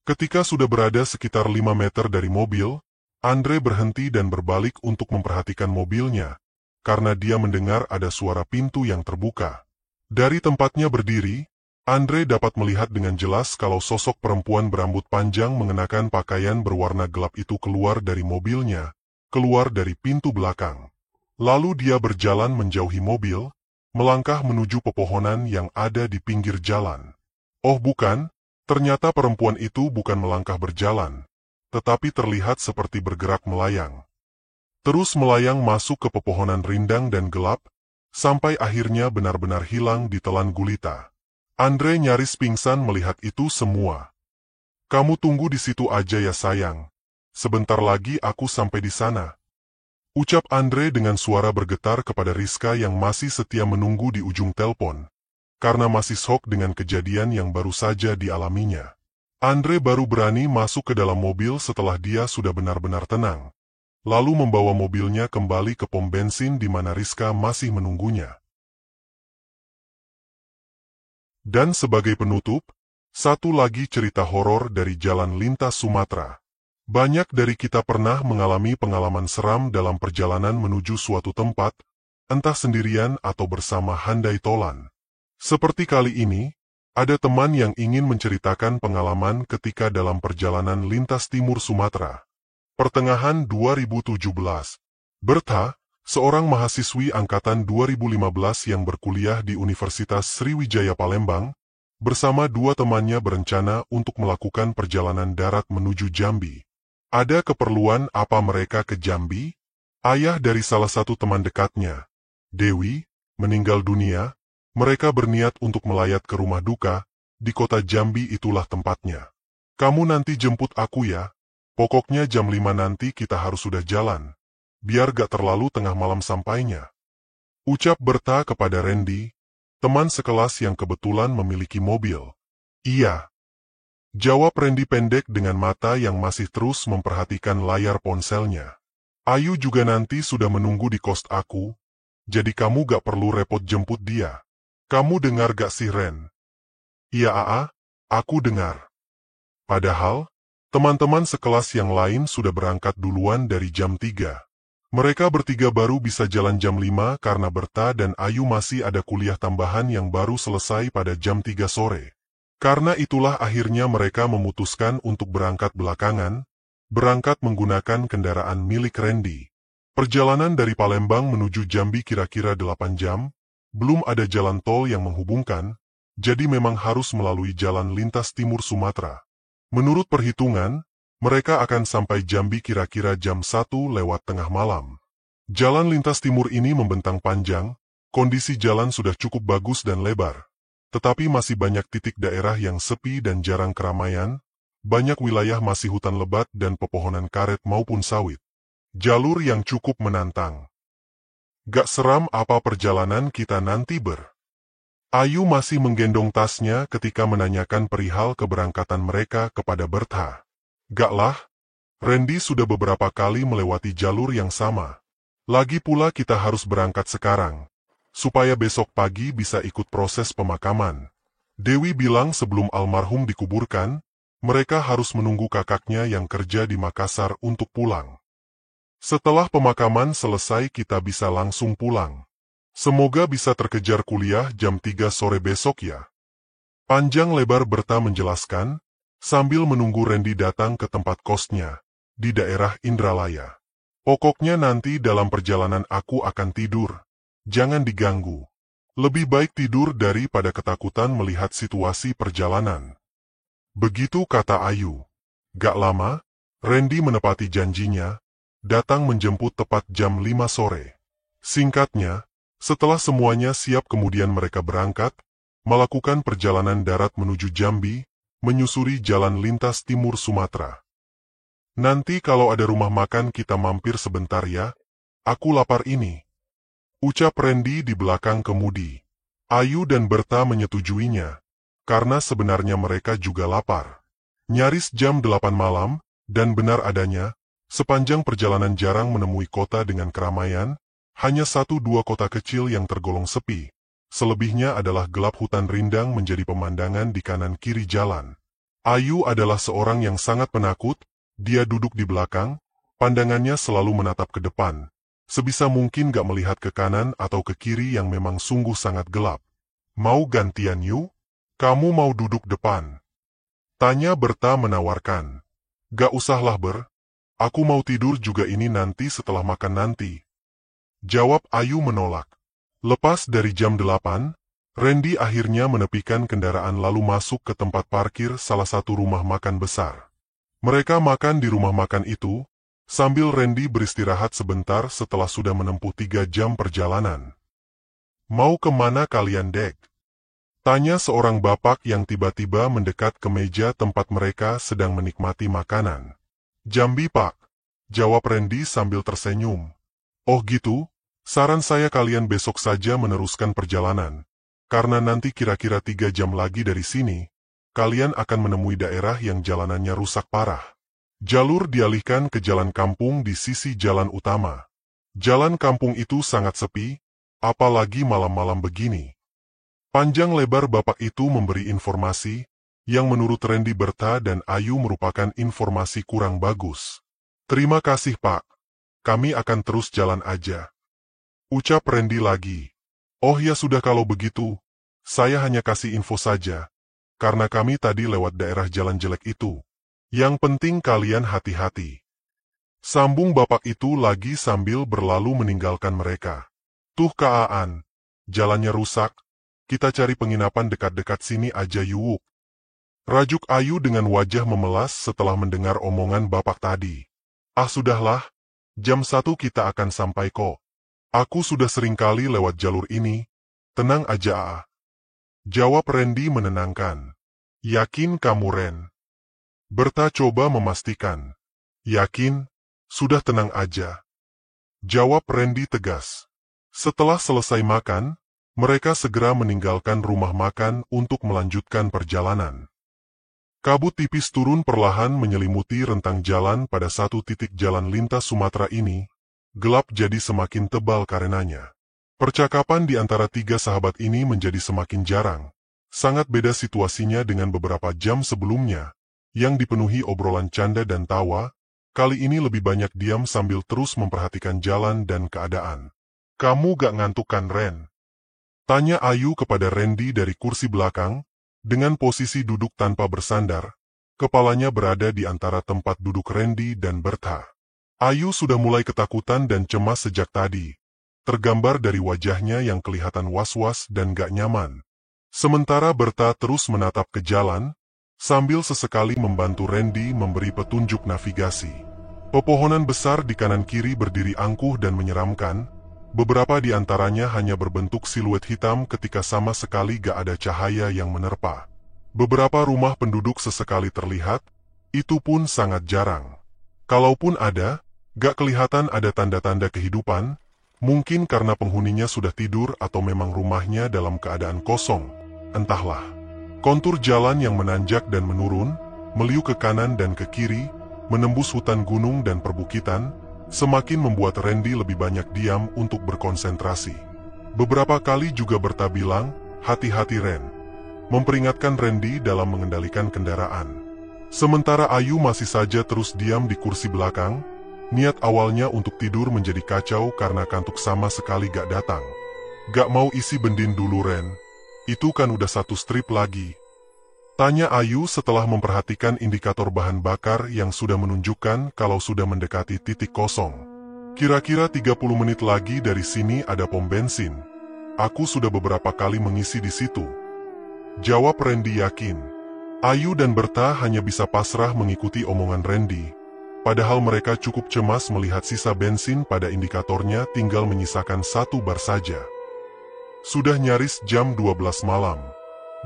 Ketika sudah berada sekitar 5 meter dari mobil, Andre berhenti dan berbalik untuk memperhatikan mobilnya, karena dia mendengar ada suara pintu yang terbuka. Dari tempatnya berdiri, Andre dapat melihat dengan jelas kalau sosok perempuan berambut panjang mengenakan pakaian berwarna gelap itu keluar dari mobilnya, keluar dari pintu belakang. Lalu dia berjalan menjauhi mobil, melangkah menuju pepohonan yang ada di pinggir jalan. Oh bukan, ternyata perempuan itu bukan melangkah berjalan, tetapi terlihat seperti bergerak melayang. Terus melayang masuk ke pepohonan rindang dan gelap, sampai akhirnya benar-benar hilang di telan gulita. Andre nyaris pingsan melihat itu semua. Kamu tunggu di situ aja ya sayang. Sebentar lagi aku sampai di sana. Ucap Andre dengan suara bergetar kepada Rizka yang masih setia menunggu di ujung telepon. Karena masih shock dengan kejadian yang baru saja dialaminya. Andre baru berani masuk ke dalam mobil setelah dia sudah benar-benar tenang. Lalu membawa mobilnya kembali ke pom bensin di mana Rizka masih menunggunya. Dan sebagai penutup, satu lagi cerita horor dari Jalan Lintas Sumatera. Banyak dari kita pernah mengalami pengalaman seram dalam perjalanan menuju suatu tempat, entah sendirian atau bersama handai tolan. Seperti kali ini, ada teman yang ingin menceritakan pengalaman ketika dalam perjalanan lintas timur Sumatera. Pertengahan 2017, Bertha, seorang mahasiswi angkatan 2015 yang berkuliah di Universitas Sriwijaya Palembang, bersama dua temannya berencana untuk melakukan perjalanan darat menuju Jambi. Ada keperluan apa mereka ke Jambi? Ayah dari salah satu teman dekatnya, Dewi, meninggal dunia. Mereka berniat untuk melayat ke rumah duka, di kota Jambi itulah tempatnya. Kamu nanti jemput aku ya, pokoknya jam 5 nanti kita harus sudah jalan, biar gak terlalu tengah malam sampainya. Ucap Bertha kepada Randy, teman sekelas yang kebetulan memiliki mobil. Iya. Jawab Randy pendek dengan mata yang masih terus memperhatikan layar ponselnya. Ayu juga nanti sudah menunggu di kos aku, jadi kamu gak perlu repot jemput dia. Kamu dengar gak sih Ren? Iya aku dengar. Padahal, teman-teman sekelas yang lain sudah berangkat duluan dari jam 3. Mereka bertiga baru bisa jalan jam 5 karena Bertha dan Ayu masih ada kuliah tambahan yang baru selesai pada jam 3 sore. Karena itulah akhirnya mereka memutuskan untuk berangkat belakangan, berangkat menggunakan kendaraan milik Randy. Perjalanan dari Palembang menuju Jambi kira-kira 8 jam, belum ada jalan tol yang menghubungkan, jadi memang harus melalui jalan lintas timur Sumatera. Menurut perhitungan, mereka akan sampai Jambi kira-kira jam 1 lewat tengah malam. Jalan lintas timur ini membentang panjang, kondisi jalan sudah cukup bagus dan lebar. Tetapi masih banyak titik daerah yang sepi dan jarang keramaian, banyak wilayah masih hutan lebat dan pepohonan karet maupun sawit. Jalur yang cukup menantang. Gak seram apa perjalanan kita nanti Ayu masih menggendong tasnya ketika menanyakan perihal keberangkatan mereka kepada Bertha. Gak lah, Randy sudah beberapa kali melewati jalur yang sama. Lagi pula kita harus berangkat sekarang, supaya besok pagi bisa ikut proses pemakaman. Dewi bilang sebelum almarhum dikuburkan, mereka harus menunggu kakaknya yang kerja di Makassar untuk pulang. Setelah pemakaman selesai kita bisa langsung pulang. Semoga bisa terkejar kuliah jam 3 sore besok ya. Panjang lebar Bertha menjelaskan, sambil menunggu Randy datang ke tempat kosnya, di daerah Indralaya. Pokoknya nanti dalam perjalanan aku akan tidur. Jangan diganggu. Lebih baik tidur daripada ketakutan melihat situasi perjalanan. Begitu kata Ayu. Gak lama, Randy menepati janjinya, datang menjemput tepat jam 5 sore. Singkatnya, setelah semuanya siap kemudian mereka berangkat, melakukan perjalanan darat menuju Jambi, menyusuri jalan lintas timur Sumatera. Nanti kalau ada rumah makan kita mampir sebentar ya, aku lapar ini. Ucap Randy di belakang kemudi. Ayu dan Bertha menyetujuinya, karena sebenarnya mereka juga lapar. Nyaris jam 8 malam, dan benar adanya, sepanjang perjalanan jarang menemui kota dengan keramaian, hanya 1-2 kota kecil yang tergolong sepi. Selebihnya adalah gelap hutan rindang menjadi pemandangan di kanan kiri jalan. Ayu adalah seorang yang sangat penakut, dia duduk di belakang, pandangannya selalu menatap ke depan. Sebisa mungkin gak melihat ke kanan atau ke kiri yang memang sungguh sangat gelap. Mau gantian yuk? Kamu mau duduk depan? Tanya Bertha menawarkan. Gak usahlah aku mau tidur juga ini nanti setelah makan nanti. Jawab Ayu menolak. Lepas dari jam 8, Randy akhirnya menepikan kendaraan lalu masuk ke tempat parkir salah satu rumah makan besar. Mereka makan di rumah makan itu, sambil Randy beristirahat sebentar setelah sudah menempuh 3 jam perjalanan. Mau kemana kalian dek? Tanya seorang bapak yang tiba-tiba mendekat ke meja tempat mereka sedang menikmati makanan. Jambi pak, jawab Randy sambil tersenyum. Oh gitu, saran saya kalian besok saja meneruskan perjalanan. Karena nanti kira-kira 3 jam lagi dari sini, kalian akan menemui daerah yang jalanannya rusak parah. Jalur dialihkan ke jalan kampung di sisi jalan utama. Jalan kampung itu sangat sepi, apalagi malam-malam begini. Panjang lebar bapak itu memberi informasi, yang menurut Randy, Bertha, dan Ayu merupakan informasi kurang bagus. Terima kasih, Pak. Kami akan terus jalan aja. Ucap Randy lagi. Oh ya sudah kalau begitu, saya hanya kasih info saja, karena kami tadi lewat daerah jalan jelek itu. Yang penting kalian hati-hati. Sambung bapak itu lagi sambil berlalu meninggalkan mereka. Tuh Aan, jalannya rusak, kita cari penginapan dekat-dekat sini aja yuk. Rajuk Ayu dengan wajah memelas setelah mendengar omongan bapak tadi. Ah sudahlah, jam 1 kita akan sampai kok. Aku sudah sering kali lewat jalur ini, tenang aja ah. Jawab Randy menenangkan. Yakin kamu Ren? Bertha coba memastikan. Yakin, sudah tenang aja. Jawab Randy tegas. Setelah selesai makan, mereka segera meninggalkan rumah makan untuk melanjutkan perjalanan. Kabut tipis turun perlahan menyelimuti rentang jalan pada satu titik jalan lintas Sumatera ini, gelap jadi semakin tebal karenanya. Percakapan di antara tiga sahabat ini menjadi semakin jarang. Sangat beda situasinya dengan beberapa jam sebelumnya, yang dipenuhi obrolan canda dan tawa, kali ini lebih banyak diam sambil terus memperhatikan jalan dan keadaan. Kamu gak ngantuk kan Ren? Tanya Ayu kepada Randy dari kursi belakang, dengan posisi duduk tanpa bersandar, kepalanya berada di antara tempat duduk Randy dan Bertha. Ayu sudah mulai ketakutan dan cemas sejak tadi, tergambar dari wajahnya yang kelihatan was-was dan gak nyaman. Sementara Bertha terus menatap ke jalan, sambil sesekali membantu Randy memberi petunjuk navigasi. Pepohonan besar di kanan kiri berdiri angkuh dan menyeramkan, beberapa di antaranya hanya berbentuk siluet hitam ketika sama sekali gak ada cahaya yang menerpa. Beberapa rumah penduduk sesekali terlihat, itu pun sangat jarang. Kalaupun ada, gak kelihatan ada tanda-tanda kehidupan, mungkin karena penghuninya sudah tidur atau memang rumahnya dalam keadaan kosong, entahlah. Kontur jalan yang menanjak dan menurun, meliuk ke kanan dan ke kiri, menembus hutan gunung dan perbukitan, semakin membuat Randy lebih banyak diam untuk berkonsentrasi. Beberapa kali juga Bertha bilang, hati-hati Ren, memperingatkan Randy dalam mengendalikan kendaraan. Sementara Ayu masih saja terus diam di kursi belakang, niat awalnya untuk tidur menjadi kacau karena kantuk sama sekali gak datang. Gak mau isi bendin dulu Ren, itu kan udah satu strip lagi. Tanya Ayu setelah memperhatikan indikator bahan bakar yang sudah menunjukkan kalau sudah mendekati titik kosong. Kira-kira 30 menit lagi dari sini ada pom bensin. Aku sudah beberapa kali mengisi di situ. Jawab Randy yakin. Ayu dan Bertha hanya bisa pasrah mengikuti omongan Randy. Padahal mereka cukup cemas melihat sisa bensin pada indikatornya tinggal menyisakan 1 bar saja. Sudah nyaris jam 12 malam.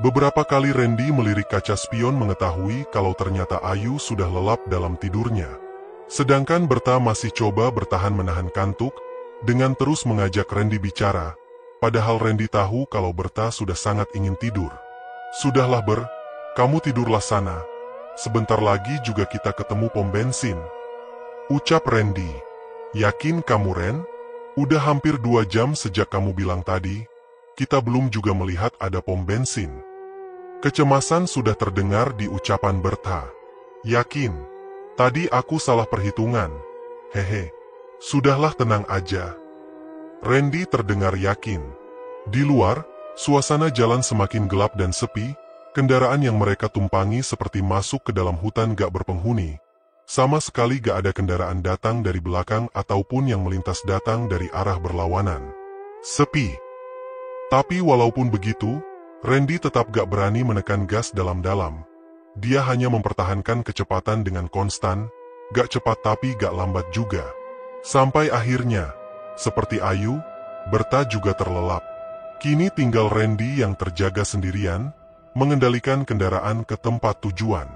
Beberapa kali Randy melirik kaca spion mengetahui kalau ternyata Ayu sudah lelap dalam tidurnya. Sedangkan Bertha masih coba bertahan menahan kantuk, dengan terus mengajak Randy bicara, padahal Randy tahu kalau Bertha sudah sangat ingin tidur. Sudahlah Ber, kamu tidurlah sana. Sebentar lagi juga kita ketemu pom bensin. Ucap Randy. Yakin kamu Ren? Udah hampir 2 jam sejak kamu bilang tadi, kita belum juga melihat ada pom bensin. Kecemasan sudah terdengar di ucapan Bertha. Yakin, tadi aku salah perhitungan. Hehe, sudahlah tenang aja. Randy terdengar yakin. Di luar, suasana jalan semakin gelap dan sepi, kendaraan yang mereka tumpangi seperti masuk ke dalam hutan gak berpenghuni. Sama sekali gak ada kendaraan datang dari belakang ataupun yang melintas datang dari arah berlawanan. Sepi. Tapi walaupun begitu, Randy tetap gak berani menekan gas dalam-dalam. Dia hanya mempertahankan kecepatan dengan konstan, gak cepat tapi gak lambat juga. Sampai akhirnya, seperti Ayu, Bertha juga terlelap. Kini tinggal Randy yang terjaga sendirian, mengendalikan kendaraan ke tempat tujuan.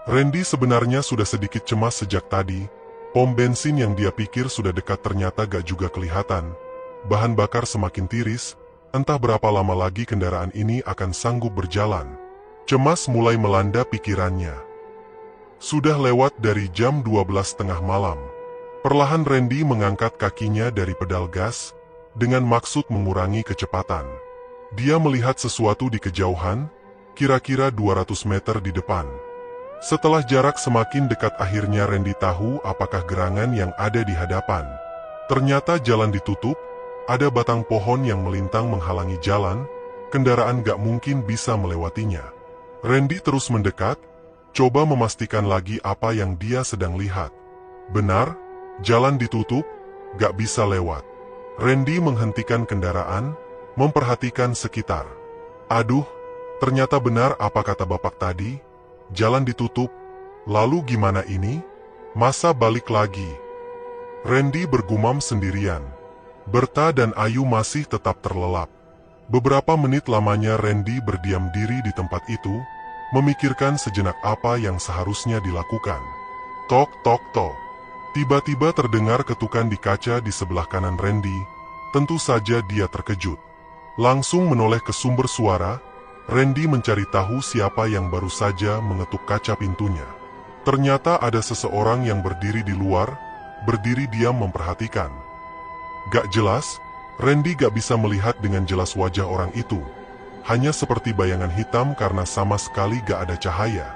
Randy sebenarnya sudah sedikit cemas sejak tadi, pom bensin yang dia pikir sudah dekat ternyata gak juga kelihatan. Bahan bakar semakin tiris, entah berapa lama lagi kendaraan ini akan sanggup berjalan. Cemas mulai melanda pikirannya. Sudah lewat dari jam 12:30 malam. Perlahan Randy mengangkat kakinya dari pedal gas, dengan maksud mengurangi kecepatan. Dia melihat sesuatu di kejauhan, kira-kira 200 meter di depan. Setelah jarak semakin dekat akhirnya Randy tahu apakah gerangan yang ada di hadapan. Ternyata jalan ditutup, ada batang pohon yang melintang menghalangi jalan, kendaraan gak mungkin bisa melewatinya. Randy terus mendekat, coba memastikan lagi apa yang dia sedang lihat. Benar, jalan ditutup, gak bisa lewat. Randy menghentikan kendaraan, memperhatikan sekitar. Aduh, ternyata benar apa kata bapak tadi, jalan ditutup. Lalu gimana ini? Masa balik lagi? Randy bergumam sendirian. Berta dan Ayu masih tetap terlelap. Beberapa menit lamanya Randy berdiam diri di tempat itu, memikirkan sejenak apa yang seharusnya dilakukan. Tok tok tok. Tiba-tiba terdengar ketukan di kaca di sebelah kanan Randy. Tentu saja dia terkejut. Langsung menoleh ke sumber suara, Randy mencari tahu siapa yang baru saja mengetuk kaca pintunya. Ternyata ada seseorang yang berdiri di luar, berdiri diam memperhatikan. Gak jelas, Randy gak bisa melihat dengan jelas wajah orang itu. Hanya seperti bayangan hitam karena sama sekali gak ada cahaya.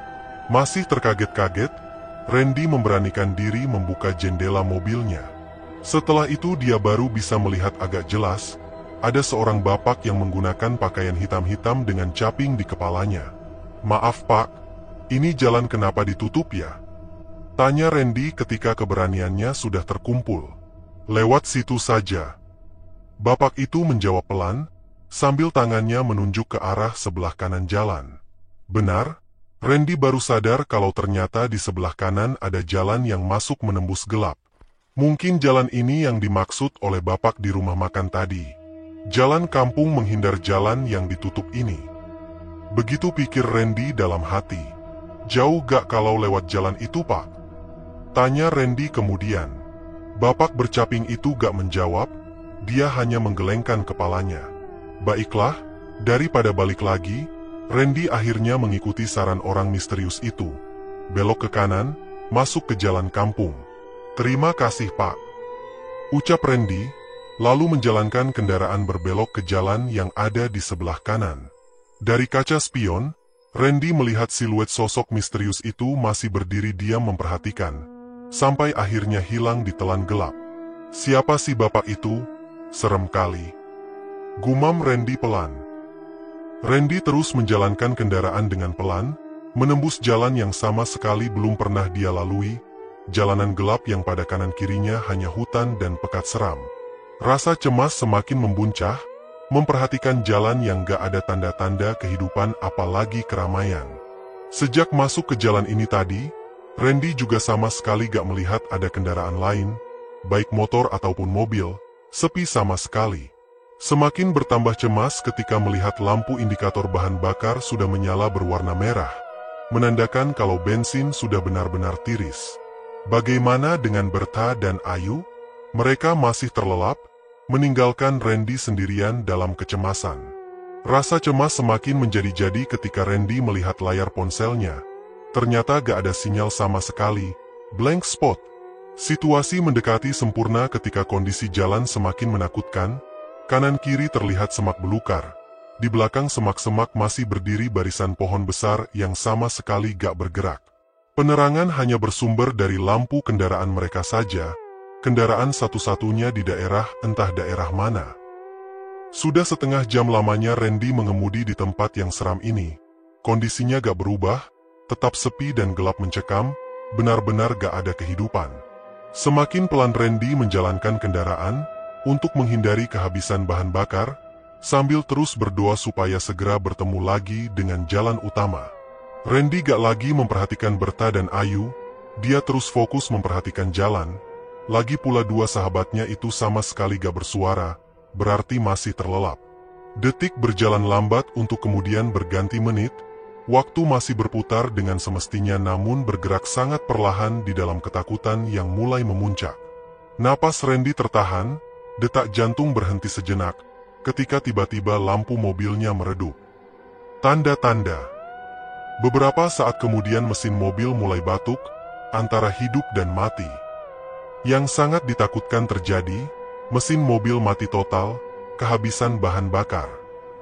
Masih terkaget-kaget, Randy memberanikan diri membuka jendela mobilnya. Setelah itu dia baru bisa melihat agak jelas, ada seorang bapak yang menggunakan pakaian hitam-hitam dengan caping di kepalanya. "Maaf Pak, ini jalan kenapa ditutup ya?" tanya Randy ketika keberaniannya sudah terkumpul. "Lewat situ saja." Bapak itu menjawab pelan, sambil tangannya menunjuk ke arah sebelah kanan jalan. Benar, Randy baru sadar kalau ternyata di sebelah kanan ada jalan yang masuk menembus gelap. Mungkin jalan ini yang dimaksud oleh bapak di rumah makan tadi. Jalan kampung menghindar jalan yang ditutup ini. Begitu pikir Randy dalam hati. "Jauh gak kalau lewat jalan itu Pak?" tanya Randy kemudian. Bapak bercaping itu gak menjawab, dia hanya menggelengkan kepalanya. Baiklah, daripada balik lagi, Randy akhirnya mengikuti saran orang misterius itu. Belok ke kanan, masuk ke jalan kampung. "Terima kasih Pak," ucap Randy, lalu menjalankan kendaraan berbelok ke jalan yang ada di sebelah kanan. Dari kaca spion, Randy melihat siluet sosok misterius itu masih berdiri diam memperhatikan, sampai akhirnya hilang di telan gelap. "Siapa sih bapak itu? Serem kali," gumam Randy pelan. Randy terus menjalankan kendaraan dengan pelan, menembus jalan yang sama sekali belum pernah dia lalui, jalanan gelap yang pada kanan kirinya hanya hutan dan pekat seram. Rasa cemas semakin membuncah, memperhatikan jalan yang gak ada tanda-tanda kehidupan apalagi keramaian. Sejak masuk ke jalan ini tadi, Randy juga sama sekali gak melihat ada kendaraan lain, baik motor ataupun mobil, sepi sama sekali. Semakin bertambah cemas ketika melihat lampu indikator bahan bakar sudah menyala berwarna merah, menandakan kalau bensin sudah benar-benar tiris. Bagaimana dengan Berta dan Ayu? Mereka masih terlelap, meninggalkan Randy sendirian dalam kecemasan. Rasa cemas semakin menjadi-jadi ketika Randy melihat layar ponselnya. Ternyata gak ada sinyal sama sekali, blank spot. Situasi mendekati sempurna ketika kondisi jalan semakin menakutkan. Kanan kiri terlihat semak belukar. Di belakang semak-semak masih berdiri barisan pohon besar yang sama sekali gak bergerak. Penerangan hanya bersumber dari lampu kendaraan mereka saja, kendaraan satu-satunya di daerah entah daerah mana. Sudah setengah jam lamanya Randy mengemudi di tempat yang seram ini. Kondisinya gak berubah, tetap sepi dan gelap mencekam, benar-benar gak ada kehidupan. Semakin pelan Randy menjalankan kendaraan, untuk menghindari kehabisan bahan bakar, sambil terus berdoa supaya segera bertemu lagi dengan jalan utama. Randy gak lagi memperhatikan Berta dan Ayu, dia terus fokus memperhatikan jalan. Lagi pula dua sahabatnya itu sama sekali gak bersuara, berarti masih terlelap. Detik berjalan lambat untuk kemudian berganti menit, waktu masih berputar dengan semestinya namun bergerak sangat perlahan di dalam ketakutan yang mulai memuncak. Napas Randy tertahan, detak jantung berhenti sejenak, ketika tiba-tiba lampu mobilnya meredup. Tanda-tanda. Beberapa saat kemudian mesin mobil mulai batuk, antara hidup dan mati. Yang sangat ditakutkan terjadi, mesin mobil mati total, kehabisan bahan bakar.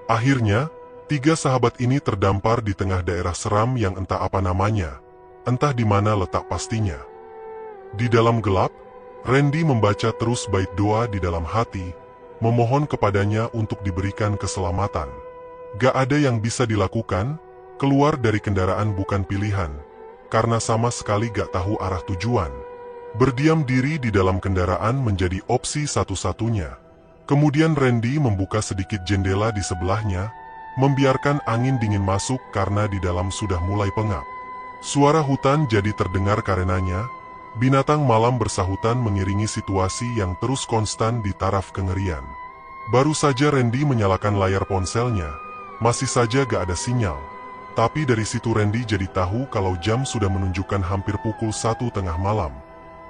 Akhirnya, Tiga sahabat ini terdampar di tengah daerah seram yang entah apa namanya, entah di mana letak pastinya. Di dalam gelap, Randy membaca terus bait doa di dalam hati, memohon kepadanya untuk diberikan keselamatan. Gak ada yang bisa dilakukan, keluar dari kendaraan bukan pilihan, karena sama sekali gak tahu arah tujuan. Berdiam diri di dalam kendaraan menjadi opsi satu-satunya. Kemudian Randy membuka sedikit jendela di sebelahnya, membiarkan angin dingin masuk karena di dalam sudah mulai pengap. Suara hutan jadi terdengar karenanya, binatang malam bersahutan mengiringi situasi yang terus konstan di taraf kengerian. Baru saja Randy menyalakan layar ponselnya, masih saja gak ada sinyal. Tapi dari situ Randy jadi tahu kalau jam sudah menunjukkan hampir pukul 1 tengah malam.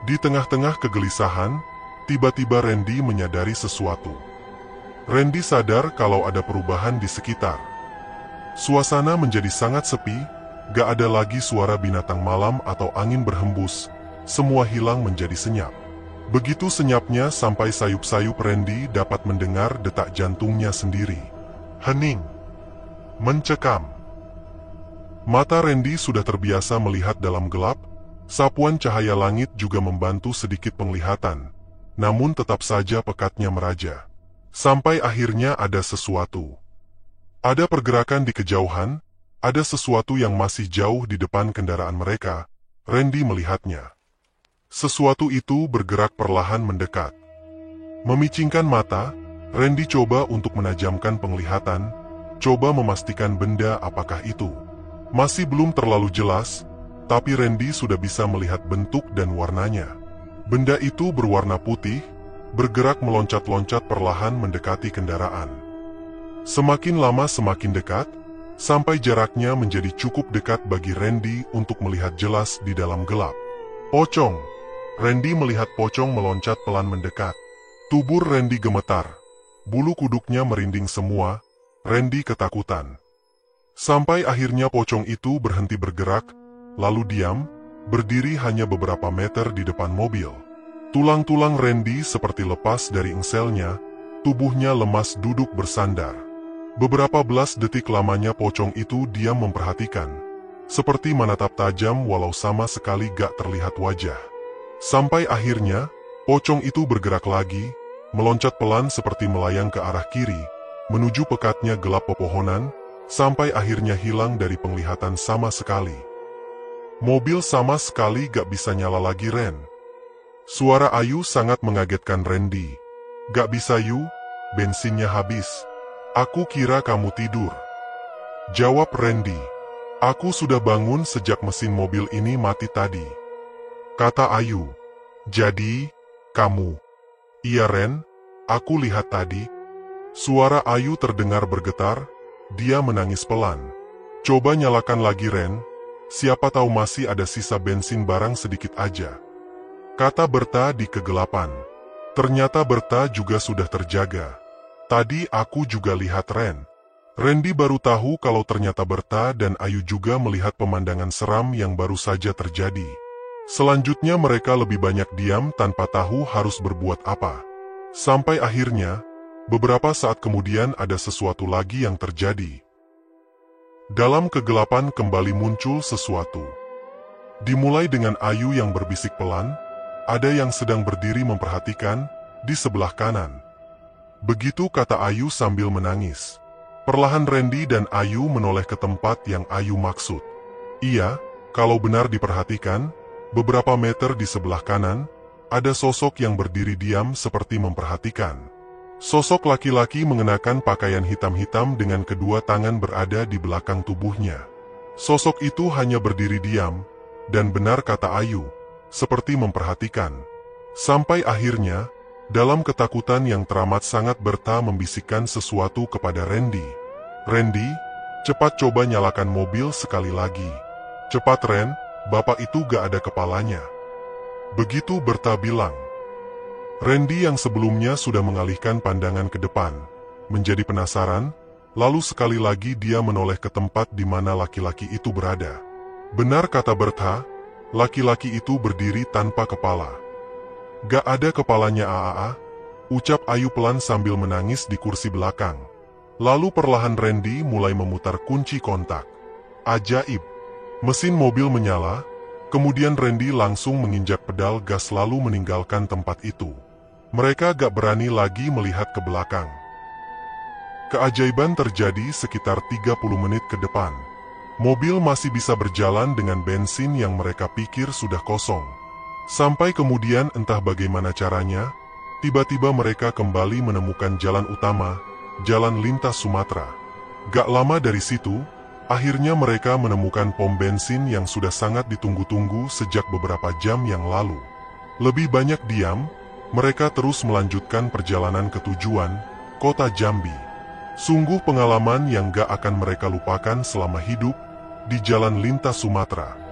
Di tengah-tengah kegelisahan, tiba-tiba Randy menyadari sesuatu. Randy sadar kalau ada perubahan di sekitar. Suasana menjadi sangat sepi, gak ada lagi suara binatang malam atau angin berhembus, semua hilang menjadi senyap. Begitu senyapnya sampai sayup-sayup Randy dapat mendengar detak jantungnya sendiri. Hening. Mencekam. Mata Randy sudah terbiasa melihat dalam gelap, sapuan cahaya langit juga membantu sedikit penglihatan, namun tetap saja pekatnya meraja. Sampai akhirnya ada sesuatu. Ada pergerakan di kejauhan, ada sesuatu yang masih jauh di depan kendaraan mereka. Randy melihatnya. Sesuatu itu bergerak perlahan mendekat. Memicingkan mata, Randy coba untuk menajamkan penglihatan, coba memastikan benda apakah itu. Masih belum terlalu jelas, tapi Randy sudah bisa melihat bentuk dan warnanya. Benda itu berwarna putih, bergerak meloncat-loncat perlahan mendekati kendaraan. Semakin lama semakin dekat, sampai jaraknya menjadi cukup dekat bagi Randy untuk melihat jelas di dalam gelap. Pocong. Randy melihat pocong meloncat pelan mendekat. Tubuh Randy gemetar. Bulu kuduknya merinding semua. Randy ketakutan. Sampai akhirnya pocong itu berhenti bergerak, lalu diam, berdiri hanya beberapa meter di depan mobil. Tulang-tulang Randy seperti lepas dari engselnya, tubuhnya lemas duduk bersandar. Beberapa belas detik lamanya pocong itu diam memperhatikan, seperti menatap tajam walau sama sekali gak terlihat wajah. Sampai akhirnya, pocong itu bergerak lagi, meloncat pelan seperti melayang ke arah kiri, menuju pekatnya gelap pepohonan, sampai akhirnya hilang dari penglihatan sama sekali. Mobil sama sekali gak bisa nyala lagi, Ren. Suara Ayu sangat mengagetkan Randy. Gak bisa Yu, bensinnya habis. Aku kira kamu tidur. Jawab Randy. Aku sudah bangun sejak mesin mobil ini mati tadi. Kata Ayu. Jadi, kamu? Iya Ren, aku lihat tadi. Suara Ayu terdengar bergetar, dia menangis pelan. Coba nyalakan lagi Ren, siapa tahu masih ada sisa bensin barang sedikit aja. Kata Berta di kegelapan. Ternyata Berta juga sudah terjaga. Tadi aku juga lihat Ren. Randy baru tahu kalau ternyata Berta dan Ayu juga melihat pemandangan seram yang baru saja terjadi. Selanjutnya mereka lebih banyak diam tanpa tahu harus berbuat apa. Sampai akhirnya, beberapa saat kemudian ada sesuatu lagi yang terjadi. Dalam kegelapan kembali muncul sesuatu. Dimulai dengan Ayu yang berbisik pelan, ada yang sedang berdiri memperhatikan, di sebelah kanan. Begitu kata Ayu sambil menangis. Perlahan Randy dan Ayu menoleh ke tempat yang Ayu maksud. Iya, kalau benar diperhatikan, beberapa meter di sebelah kanan, ada sosok yang berdiri diam seperti memperhatikan. Sosok laki-laki mengenakan pakaian hitam-hitam dengan kedua tangan berada di belakang tubuhnya. Sosok itu hanya berdiri diam, dan benar kata Ayu, seperti memperhatikan. Sampai akhirnya, dalam ketakutan yang teramat sangat Berta membisikkan sesuatu kepada Randy. Randy, cepat coba nyalakan mobil sekali lagi. Cepat Ren, bapak itu gak ada kepalanya. Begitu Berta bilang. Randy yang sebelumnya sudah mengalihkan pandangan ke depan, menjadi penasaran, lalu sekali lagi dia menoleh ke tempat di mana laki-laki itu berada. Benar kata Berta, laki-laki itu berdiri tanpa kepala. Gak ada kepalanya ucap Ayu pelan sambil menangis di kursi belakang. Lalu perlahan Randy mulai memutar kunci kontak. Ajaib. Mesin mobil menyala, kemudian Randy langsung menginjak pedal gas lalu meninggalkan tempat itu. Mereka gak berani lagi melihat ke belakang. Keajaiban terjadi sekitar 30 menit ke depan. Mobil masih bisa berjalan dengan bensin yang mereka pikir sudah kosong. Sampai kemudian entah bagaimana caranya, tiba-tiba mereka kembali menemukan jalan utama, jalan lintas Sumatera. Gak lama dari situ, akhirnya mereka menemukan pom bensin yang sudah sangat ditunggu-tunggu sejak beberapa jam yang lalu. Lebih banyak diam, mereka terus melanjutkan perjalanan ke tujuan, kota Jambi. Sungguh pengalaman yang gak akan mereka lupakan selama hidup di jalan lintas Sumatera.